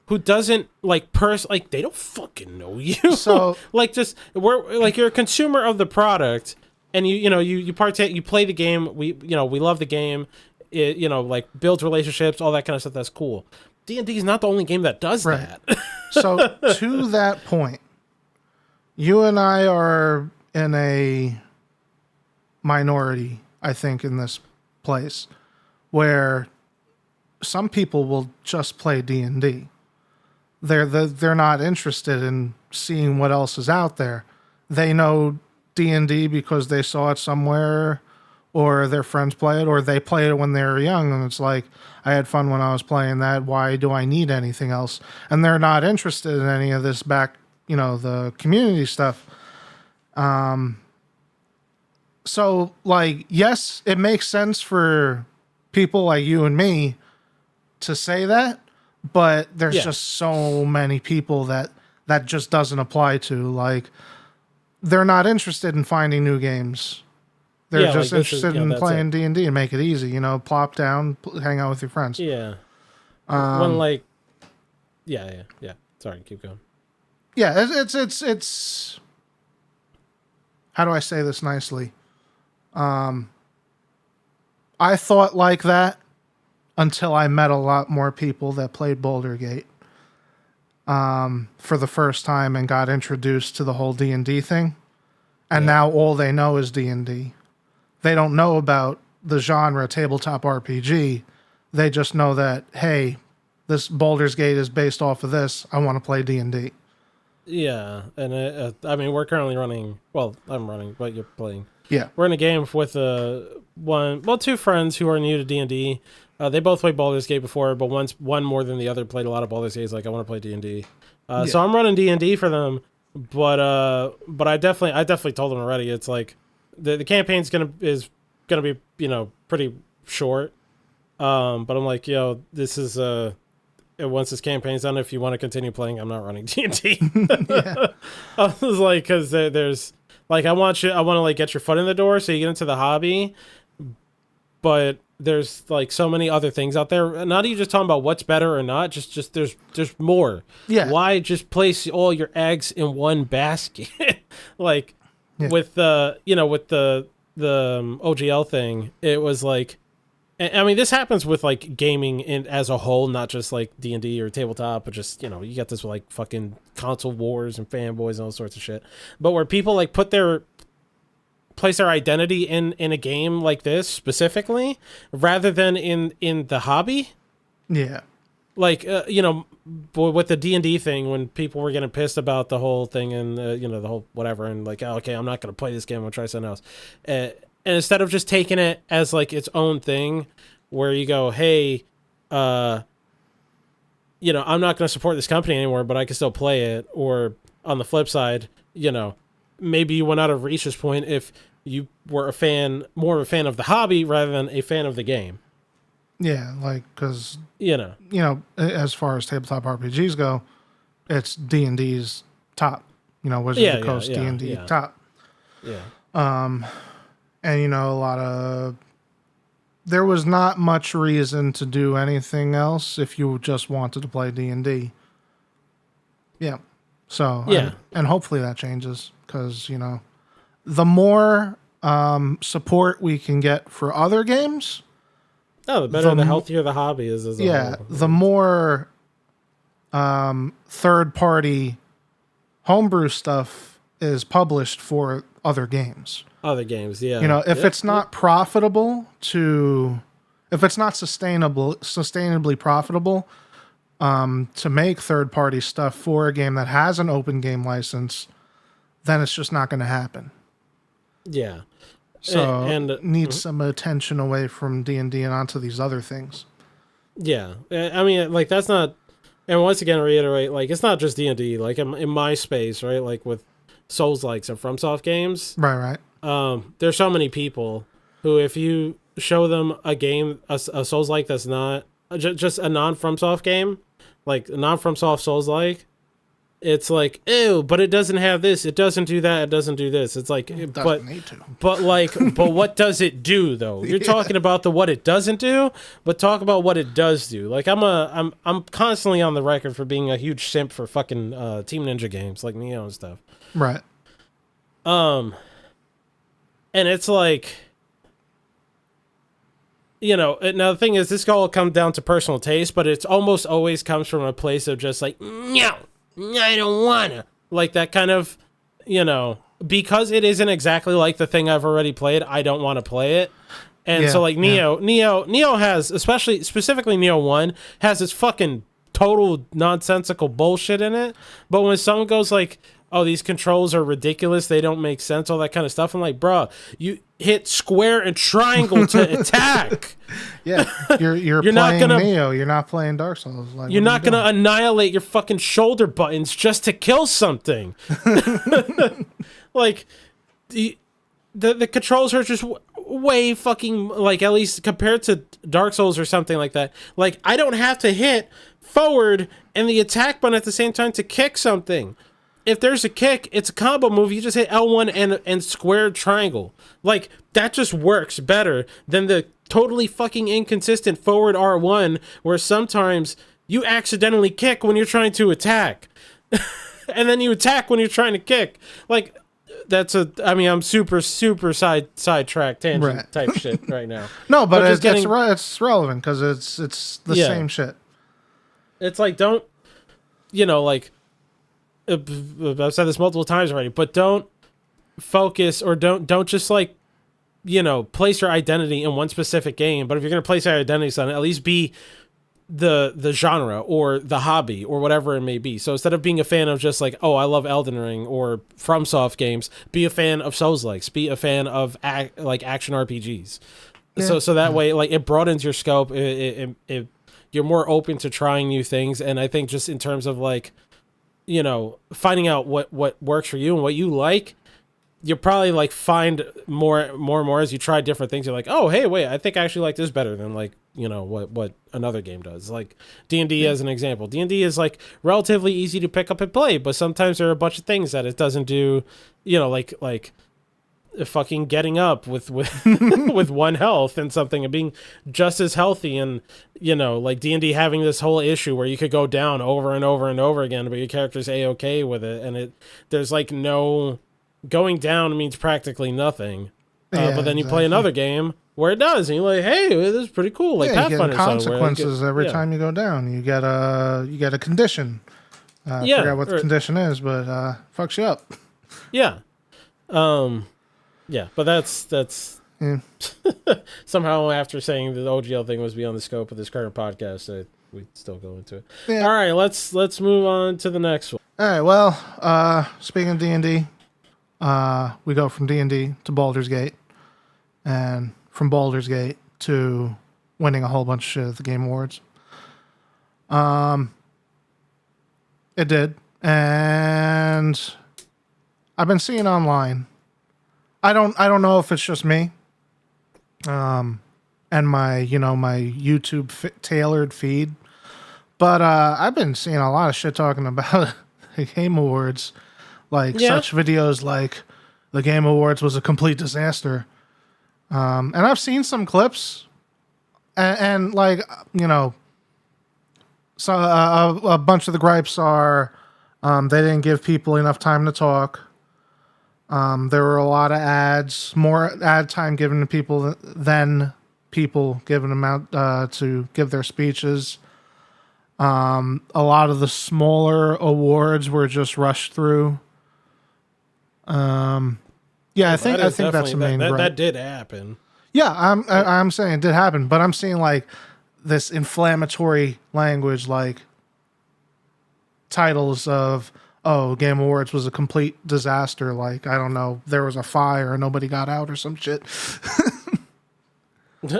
who doesn't like they don't fucking know you? So like, just you're a consumer of the product. And you partake, you play the game. We love the game. It like builds relationships, all that kind of stuff. That's cool. D&D is not the only game that does that. So to that point, you and I are in a minority, I think, in this place, where some people will just play D&D. They're not interested in seeing what else is out there. They know D&D because they saw it somewhere, or their friends play it, or they played it when they were young, and it's like, I had fun when I was playing that. Why do I need anything else? And they're not interested in any of this the community stuff. So like, yes, it makes sense for people like you and me to say that, but there's just so many people that just doesn't apply to. Like, they're not interested in finding new games. They're just interested in playing D&D and make it easy. Plop down, hang out with your friends. Yeah. Yeah. Sorry, keep going. Yeah, it's. How do I say this nicely? I thought like that until I met a lot more people that played Boulder Gate. for the first time and got introduced to the whole D&D thing. And now all they know is D&D. They don't know about the genre tabletop RPG. They just know that, hey, this Baldur's Gate is based off of this. I want to play D&D. Yeah, and I mean, we're currently running. Well, I'm running, but you're playing. Yeah, We're in a game with two friends who are new to D&D. They both played Baldur's Gate before, but one more than the other played a lot of Baldur's Gate. He's like, I want to play D&D. So I'm running D&D for them, but I definitely told them already. It's like the campaign's gonna be pretty short. But I'm like, this is once this campaign's done, if you want to continue playing, I'm not running D&D. I was like, because there's like, I want to like get your foot in the door so you get into the hobby, but there's like so many other things out there. Not even just talking about what's better or not, just there's more. Yeah. Why just place all your eggs in one basket? Like with the OGL thing, it was like, I mean, this happens with like gaming as a whole, not just like D&D or tabletop, but just, you got this with like fucking console wars and fanboys and all sorts of shit. But where people like place their identity in a game like this specifically, rather than in the hobby. Yeah. Like, with the D&D thing, when people were getting pissed about the whole thing and, the whole whatever, and like, oh, okay, I'm not going to play this game, I'm going to try something else. And instead of just taking it as like its own thing, where you go, hey, I'm not going to support this company anymore, but I can still play it. Or on the flip side, maybe you went out of reach this point if you were more of a fan of the hobby rather than a fan of the game. Yeah, like, because, as far as tabletop RPGs go, it's D&D's top. Wizards of the Coast, D&D top. Yeah. And, there was not much reason to do anything else if you just wanted to play D&D. Yeah. So, yeah. And hopefully that changes because, the more support we can get for other games. Oh, the better, the healthier the hobby is as a whole. The more third-party homebrew stuff is published for other games. Other games, yeah. If it's not profitable if it's not sustainably profitable to make third-party stuff for a game that has an open game license, then it's just not going to happen. Yeah. So it needs some attention away from D&D and onto these other things. Yeah. I mean, like, that's not... And once again, reiterate, like, it's not just D&D. Like, in my space, right? Like, with Souls-likes and FromSoft games. Right. There's so many people who, if you show them a game, a Souls-like that's not... just a non-FromSoft game, like, a non-FromSoft Souls-like, it's like, ew, but it doesn't have this, it doesn't do that, it doesn't do this. It's like, it doesn't need to. But what does it do though? You're talking about what it doesn't do, but talk about what it does do. Like I'm constantly on the record for being a huge simp for fucking Team Ninja games like Neo and stuff. Right. And it's like, now the thing is, this all comes down to personal taste, but it's almost always comes from a place of just like, no, I don't wanna. Like that kind of, because it isn't exactly like the thing I've already played, I don't want to play it. And so like Neo has, specifically Neo 1, has this fucking total nonsensical bullshit in it. But when someone goes like, oh, these controls are ridiculous, they don't make sense, all that kind of stuff, I'm like, bro, you hit square and triangle to attack. Yeah, you're playing not gonna, Neo, you're not playing Dark Souls. Like, you're not going to annihilate your fucking shoulder buttons just to kill something. Like, the controls are just way fucking, like, at least compared to Dark Souls or something like that. Like, I don't have to hit forward and the attack button at the same time to kick something. If there's a kick, it's a combo move. You just hit L1 and square triangle. Like, that just works better than the totally fucking inconsistent forward R1 where sometimes you accidentally kick when you're trying to attack. And then you attack when you're trying to kick. Like, I'm super sidetrack tangent type shit right now. No, but it's relevant because it's the same shit. It's like, don't you know, like I've said this multiple times already, but don't focus or don't just like, you know, place your identity in one specific game. But if you're going to place your identity on it, at least be the genre or the hobby or whatever it may be. So instead of being a fan of just like, oh, I love Elden Ring or FromSoft games, be a fan of Souls-likes, be a fan of like action RPGs. Yeah. So that way, like, it broadens your scope. You're more open to trying new things. And I think just in terms of like, you know, finding out what works for you and what you like, you'll probably like find more and more as you try different things. You're like, oh, hey, wait, I think I actually like this better than like, you know, what another game does. Like D&D as an example. D&D is like relatively easy to pick up and play, but sometimes there are a bunch of things that it doesn't do, you know, like fucking getting up with with one health and something and being just as healthy, and you know, like D&D having this whole issue where you could go down over and over and over again, but your character's A-okay with it, and there's like no going down means practically nothing. But then you play another game where it does, and you're like, hey, this is pretty cool. Like Pathfinder, you get consequences every time you go down. You get a condition. I forgot what the condition is, but fucks you up. Yeah. Yeah, but that's somehow after saying the OGL thing was beyond the scope of this current podcast, we still go into it. Yeah. All right, let's move on to the next one. All right, well, speaking of D&D, we go from D&D to Baldur's Gate, and from Baldur's Gate to winning a whole bunch of shit at the Game Awards. It did, and I've been seeing online. I don't know if it's just me, and my YouTube tailored feed, but I've been seeing a lot of shit talking about the Game Awards, like such videos like the Game Awards was a complete disaster, and I've seen some clips, and like, you know, so a bunch of the gripes are they didn't give people enough time to talk. There were a lot of ads, more ad time given to people than people given them out to give their speeches. A lot of the smaller awards were just rushed through. I think that's the main. That did happen. Yeah, I'm saying it did happen, but I'm seeing like this inflammatory language, like titles of, oh, Game Awards was a complete disaster. Like, I don't know, there was a fire and nobody got out or some shit.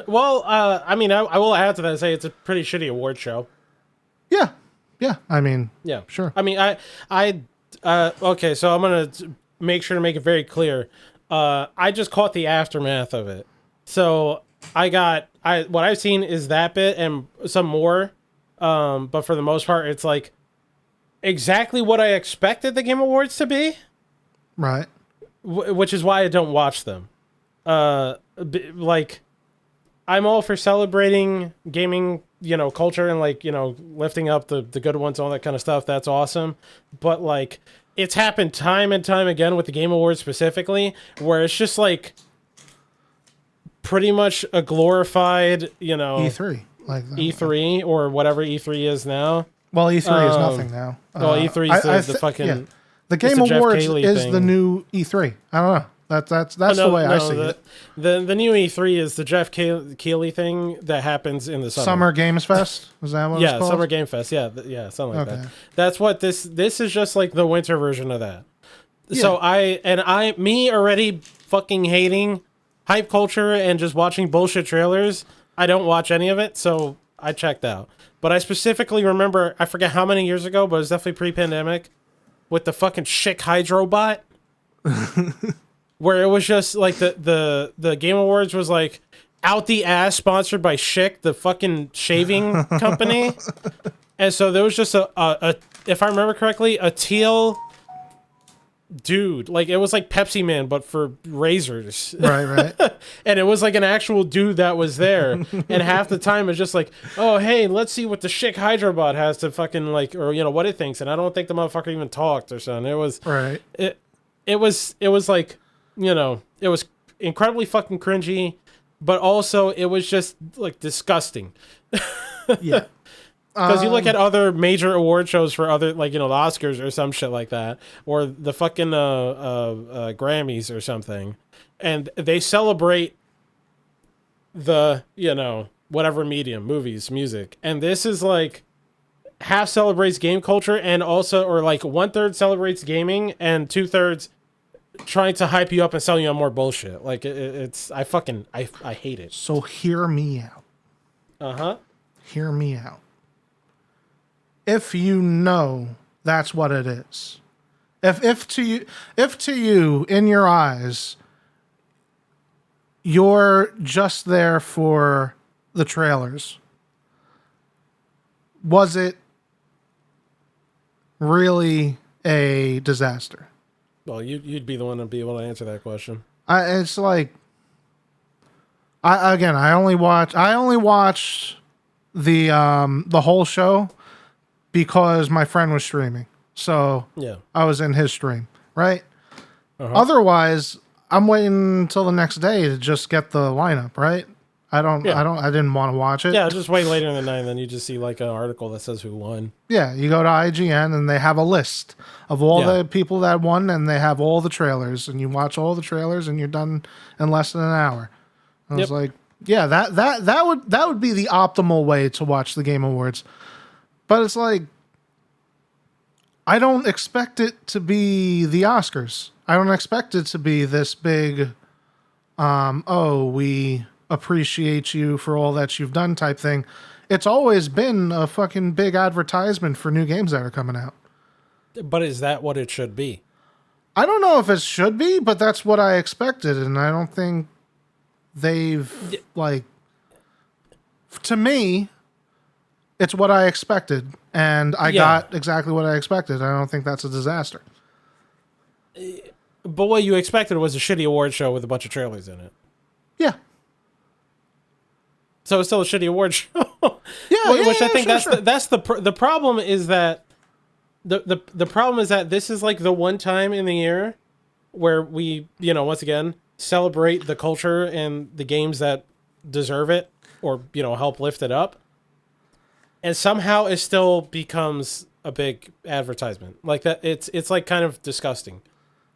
Well, I mean, I will add to that and say it's a pretty shitty award show. Yeah. I mean, yeah, sure. I mean, okay, so I'm gonna make sure to make it very clear. I just caught the aftermath of it. So what I've seen is that bit and some more. But for the most part, it's like exactly what I expected the Game Awards to be. Right. Which is why I don't watch them. Like, I'm all for celebrating gaming, you know, culture and like, you know, lifting up the good ones, all that kind of stuff. That's awesome. But like, it's happened time and time again with the Game Awards specifically, where it's just like pretty much a glorified, you know, E3, like that. E3 or whatever E3 is now. Well, E3 is nothing now. Well, E3 is the fucking. Yeah. The Game Awards is the new E3. I don't know. That's the way I see it. The new E3 is the Jeff Keighley thing that happens in the summer. Summer Games Fest? Is that what it's called? Yeah, Summer Game Fest. Yeah, something like that. That's what this is, just like the winter version of that. Yeah. So me already fucking hating hype culture and just watching bullshit trailers, I don't watch any of it, so I checked out. But I specifically remember, I forget how many years ago, but it was definitely pre-pandemic, with the fucking Schick Hydrobot. Where it was just like the Game Awards was like out the ass, sponsored by Schick, the fucking shaving company. And so there was just a if I remember correctly, a teal dude. Like, it was like Pepsi Man, but for razors. Right. And it was like an actual dude that was there. And half the time it's just like, oh, hey, let's see what the Schick Hydrobot has to fucking like, or, you know, what it thinks. And I don't think the motherfucker even talked or something. It was right. It was like, you know, it was incredibly fucking cringy, but also it was just like disgusting. Yeah. Because you look at other major award shows for other, like, the Oscars or some shit like that, or the fucking Grammys or something, and they celebrate the, whatever medium, movies, music. And this is like half celebrates game culture and also, or like 1/3 celebrates gaming and 2/3 trying to hype you up and sell you on more bullshit. Like it's, I hate it. So hear me out. Uh-huh. Hear me out. If you know that's what it is, if to you in your eyes, you're just there for the trailers, was it really a disaster? Well, you'd be the one to be able to answer that question. It's like, I only watched the whole show because my friend was streaming. So Yeah. I was in his stream, right? Uh-huh. Otherwise, I'm waiting until the next day to just get the lineup, right? I didn't want to watch it. Yeah, just wait later in the night, and then you just see like an article that says who won. Yeah, you go to IGN and they have a list of all the people that won, and they have all the trailers, and you watch all the trailers, and you're done in less than an hour. I was like, yeah, that would be the optimal way to watch the Game Awards. But it's like, I don't expect it to be the Oscars. I don't expect it to be this big, we appreciate you for all that you've done type thing. It's always been a fucking big advertisement for new games that are coming out. But is that what it should be? I don't know if it should be, but that's what I expected, and I don't think they've, like, to me, it's what I expected, and I got exactly what I expected. I don't think that's a disaster. But what you expected was a shitty award show with a bunch of trailers in it. Yeah. So it's still a shitty award show. Which I think that's the problem is that the problem is that this is like the one time in the year where we, once again celebrate the culture and the games that deserve it or, help lift it up. And somehow it still becomes a big advertisement. Like that it's like kind of disgusting.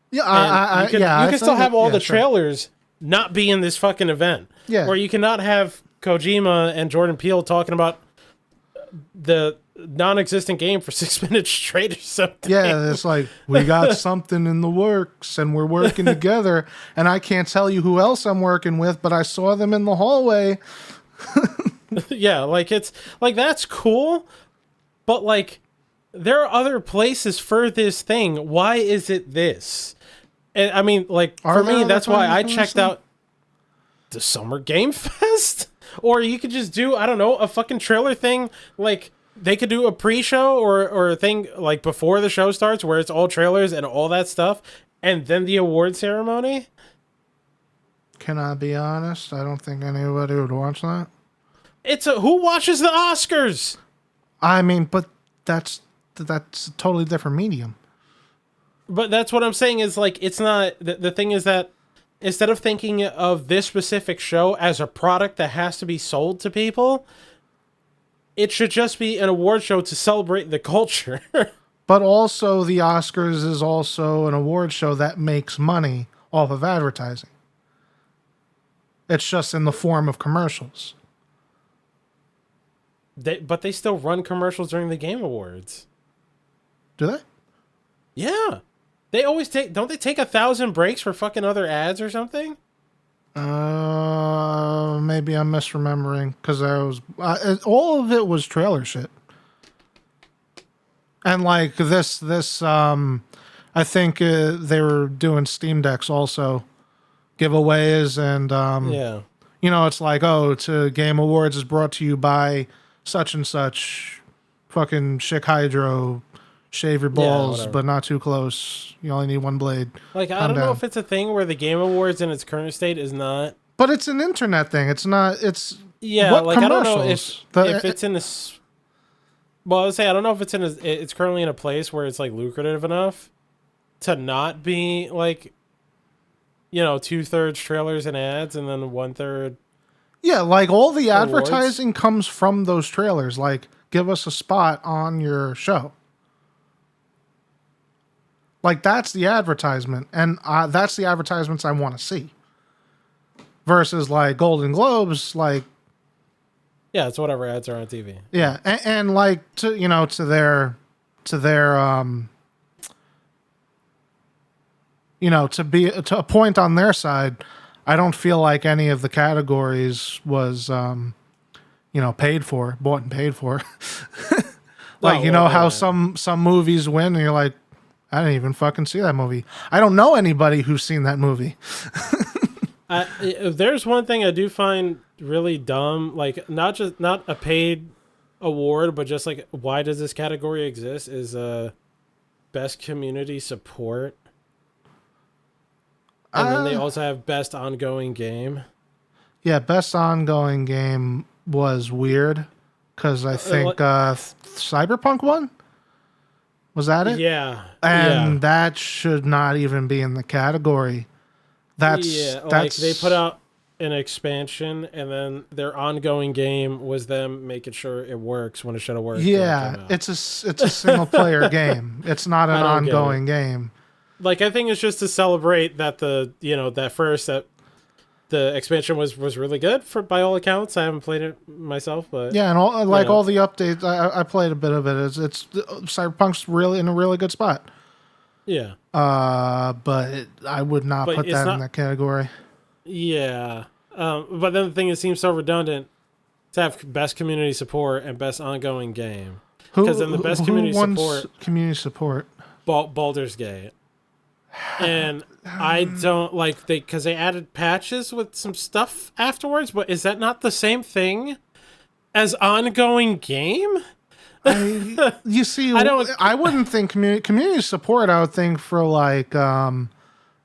Yeah, you can still have all the trailers not be in this fucking event. Yeah. Or you cannot have Kojima and Jordan Peele talking about the non-existent game for 6 minutes straight or something. Yeah, it's like, we got something in the works and we're working together, and I can't tell you who else I'm working with, but I saw them in the hallway. Yeah, like it's like that's cool, but like there are other places for this thing. Why is it this? And I mean, like for me, that's why I checked out the Summer Game Fest. Or you could just do, I don't know, a fucking trailer thing. Like they could do a pre-show or a thing like before the show starts where it's all trailers and all that stuff, and then the award ceremony. Can I be honest? I don't think anybody would watch that. Who watches the Oscars? I mean, but that's a totally different medium. But that's what I'm saying is like, it's not, the thing is that instead of thinking of this specific show as a product that has to be sold to people, it should just be an award show to celebrate the culture. But also the Oscars is also an award show that makes money off of advertising. It's just in the form of commercials. But they still run commercials during the Game Awards. Do they? Yeah. They always don't they take 1,000 breaks for fucking other ads or something? Maybe I'm misremembering because all of it was trailer shit. And like this, I think they were doing Steam Decks also, giveaways, and it's like, to Game Awards is brought to you by such and such, fucking Chick Hydro, shave your balls, but not too close. You only need one blade. Like, I don't know if it's a thing where the Game Awards in its current state is not. But it's an internet thing. It's not. It's I don't know if it's in this. Well, I would say I don't know if it's currently in a place where it's like lucrative enough to not be like, 2/3 trailers and ads, and then 1/3. Yeah, like all the advertising comes from those trailers. Like give us a spot on your show. Like, that's the advertisement, and that's the advertisements I want to see. Versus, like, Golden Globes, like... Yeah, it's whatever ads are on TV. Yeah, and like, to their to a point on their side, I don't feel like any of the categories was, paid for, bought and paid for. Like, how some movies win and you're like, I didn't even fucking see that movie. I don't know anybody who's seen that movie. If there's one thing I do find really dumb, like not a paid award, but just like, why does this category exist, is best community support. And then they also have best ongoing game. Yeah, best ongoing game was weird because I think Cyberpunk won. Was that it? Yeah. And that should not even be in the category. That's like they put out an expansion and then their ongoing game was them making sure it works when it should have worked. Yeah, it's a single player game. It's not an ongoing game. Like, I think it's just to celebrate that the expansion was really good by all accounts. I haven't played it myself, but yeah, and all the updates, I played a bit of it. It's Cyberpunk's really in a really good spot. Yeah. But I would not put that in that category. Yeah. But then the thing, it seems so redundant to have best community support and best ongoing game. Because then the best community support, Baldur's Gate. And I don't like because they added patches with some stuff afterwards, but is that not the same thing as ongoing game? You see, I wouldn't think community support. I would think for like,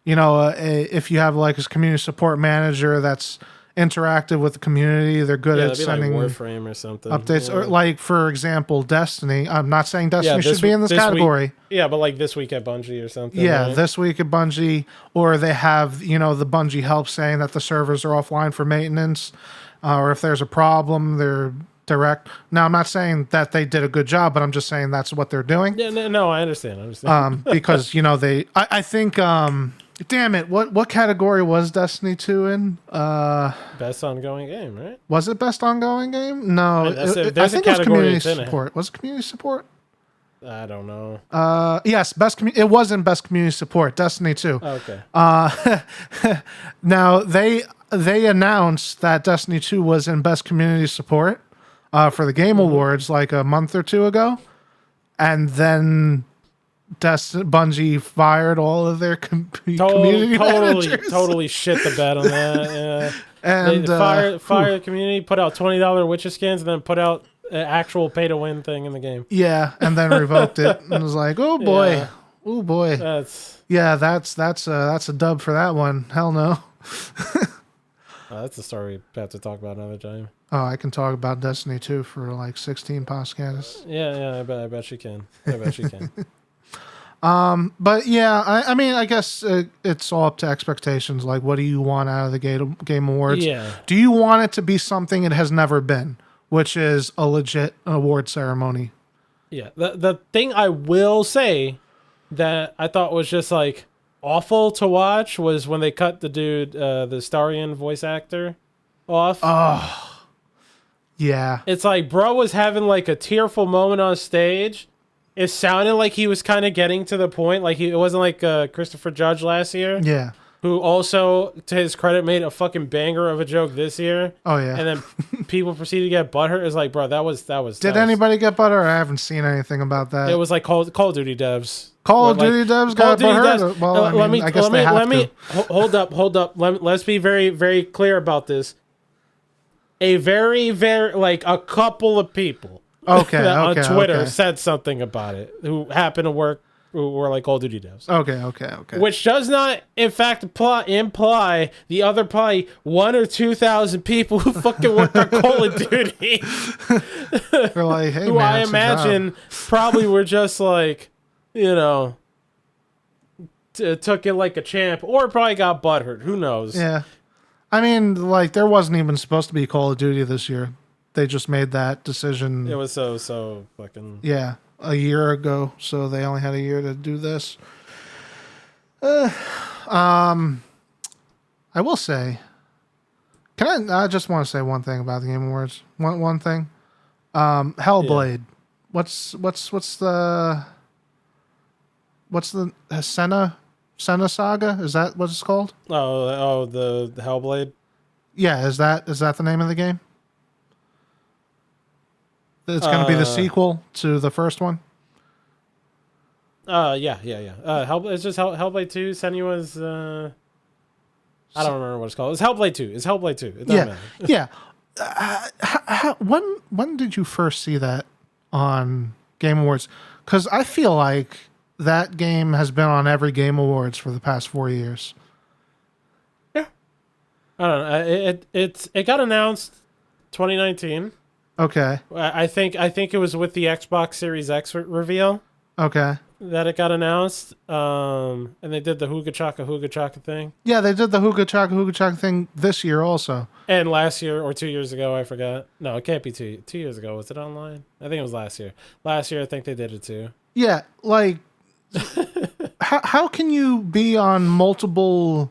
if you have like a community support manager that's interactive with the community, they're good at sending like Warframe or something updates. Or like, for example, Destiny. I'm not saying Destiny should be in this category. But like this week at Bungie or something. Yeah, right? This week at Bungie, or they have the Bungie help saying that the servers are offline for maintenance, or if there's a problem, they're direct. Now, I'm not saying that they did a good job, but I'm just saying that's what they're doing. Yeah, no, I understand. Because I think. Damn it! What category was Destiny 2 in? Best ongoing game, right? Was it best ongoing game? No, I think it was community support. Was it community support? I don't know. Yes, it was in best community support. Destiny 2. Okay. Now they announced that Destiny 2 was in best community support for the Game Awards like a month or two ago, and then Bungie fired all of their community managers. Totally shit the bed on that. Yeah. And they fire the community, put out $20 Witcher skins, and then put out an actual pay-to-win thing in the game. Yeah, and then revoked it and was like, oh boy, yeah. Oh boy. That's a dub for that one. Hell no. That's a story we have to talk about another time. Oh, I can talk about Destiny 2 for like 16 podcasts. Yeah, I bet you can. But yeah, I mean, I guess it's all up to expectations. Like, what do you want out of the Game Awards? Yeah. Do you want it to be something it has never been, which is a legit award ceremony? Yeah. The thing I will say that I thought was just like awful to watch was when they cut the dude, the Starion voice actor, off. Oh, yeah. It's like bro was having like a tearful moment on stage. It sounded like he was kind of getting to the point. Like it wasn't like Christopher Judge last year. Yeah. Who also, to his credit, made a fucking banger of a joke this year. Oh yeah. And then people proceeded to get butthurt. It's like, bro, that was. Did anybody get butthurt? I haven't seen anything about that. It was like Call of Duty devs. Call of Duty devs got butthurt. Well, I guess they have to. Hold up. Let's be very, very clear about this. A very, very like a couple of people. Okay, on Twitter said something about it who happened to work who were like Call of Duty devs. Okay. Which does not, in fact, imply the other probably 1,000 or 2,000 people who fucking work on Call of Duty. They're like, hey, who man, I imagine probably were just like, took it like a champ, or probably got butthurt. Who knows? Yeah. I mean, like, there wasn't even supposed to be Call of Duty this year. they just made that decision. It was so fucking. Yeah, a year ago, so they only had a year to do this. I will say, I just want to say one thing about the Game Awards. One thing. Hellblade. Yeah. What's the Senna Saga? Is that what it's called? Oh, the Hellblade. Yeah, is that the name of the game? It's going to be the sequel to the first one. Yeah. Hellblade. It's just Hellblade 2. Senua's. I don't remember what it's called. It's Hellblade 2. It doesn't matter. Yeah. When did you first see that on Game Awards? Because I feel like that game has been on every Game Awards for the past 4 years. Yeah. I don't know. It got announced 2019. Okay. I think it was with the Xbox Series X reveal. Okay. That it got announced. And they did the Hooga Chaka thing. Yeah, they did the Hooga Chaka thing this year also. And last year or 2 years ago, I forgot. No, it can't be 2 years ago. Was it online? I think it was last year. Last year, I think they did it too. Yeah, like, how can you be on multiple...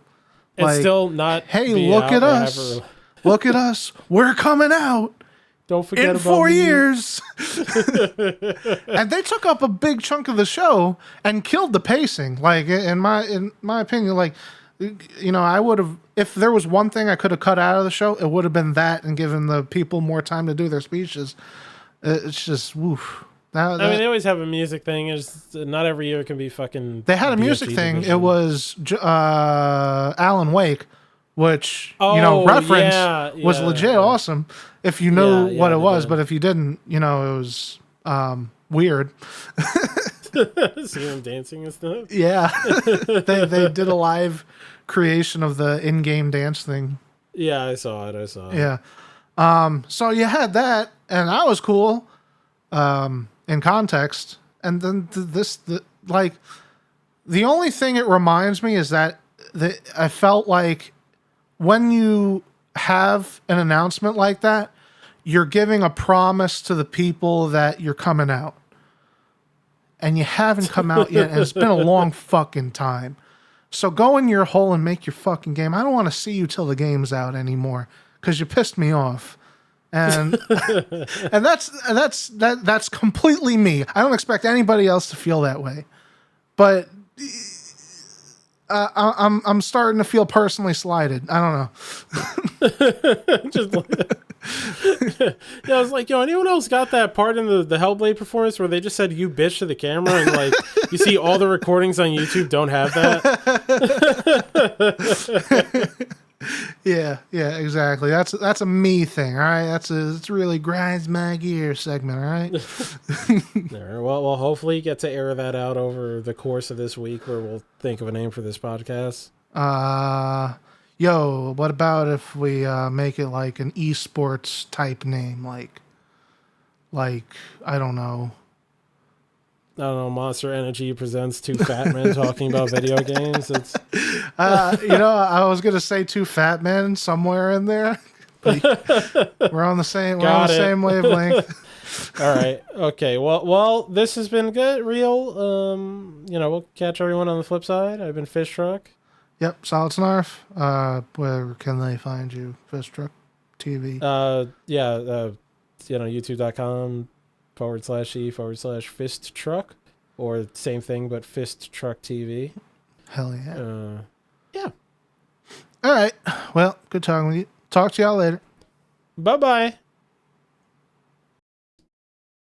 It's still not... Hey, look at us. Look at us. We're coming out. Don't forget in about 4 me. years. And they took up a big chunk of the show and killed the pacing. Like, in my opinion, like, you know, I would have, if there was one thing I could have cut out of the show, it would have been that and given the people more time to do their speeches. It's just, woof. I mean, they always have a music thing. It's not every year can be fucking... They had a music thing. Division. It was Alan Wake, which, reference was legit awesome if you know what it was, but if you didn't, it was weird. See them dancing and stuff? Yeah. they did a live creation of the in-game dance thing. Yeah, I saw it. Yeah. So you had that, and that was cool in context. And then the only thing it reminds me is that I felt like when you have an announcement like that, you're giving a promise to the people that you're coming out. And you haven't come out yet, and it's been a long fucking time. So go in your hole and make your fucking game. I don't want to see you till the game's out anymore because you pissed me off. And and that's completely me. I don't expect anybody else to feel that way. But I'm starting to feel personally slighted. I don't know. Just I was like, yo, anyone else got that part in the Hellblade performance where they just said "you bitch" to the camera, and like you see all the recordings on YouTube don't have that. Yeah, exactly. That's a me thing, all right. It's really grinds my gear segment, all right. Well, hopefully you get to air that out over the course of this week, where we'll think of a name for this podcast. Yo, what about if we make it like an esports type name, like I don't know. Monster Energy presents two fat men talking about video games. It's I was gonna say two fat men somewhere in there. We're on the same same wavelength. All right. Okay. Well, this has been good. Real. We'll catch everyone on the flip side. I've been Fish Truck. Yep. Solid Snarf. Where can they find you? Fish Truck TV. YouTube.com/e/Fist Truck, or same thing but Fist Truck TV. Hell yeah. Yeah. All right. Well, good talking with you. Talk to y'all later. Bye-bye.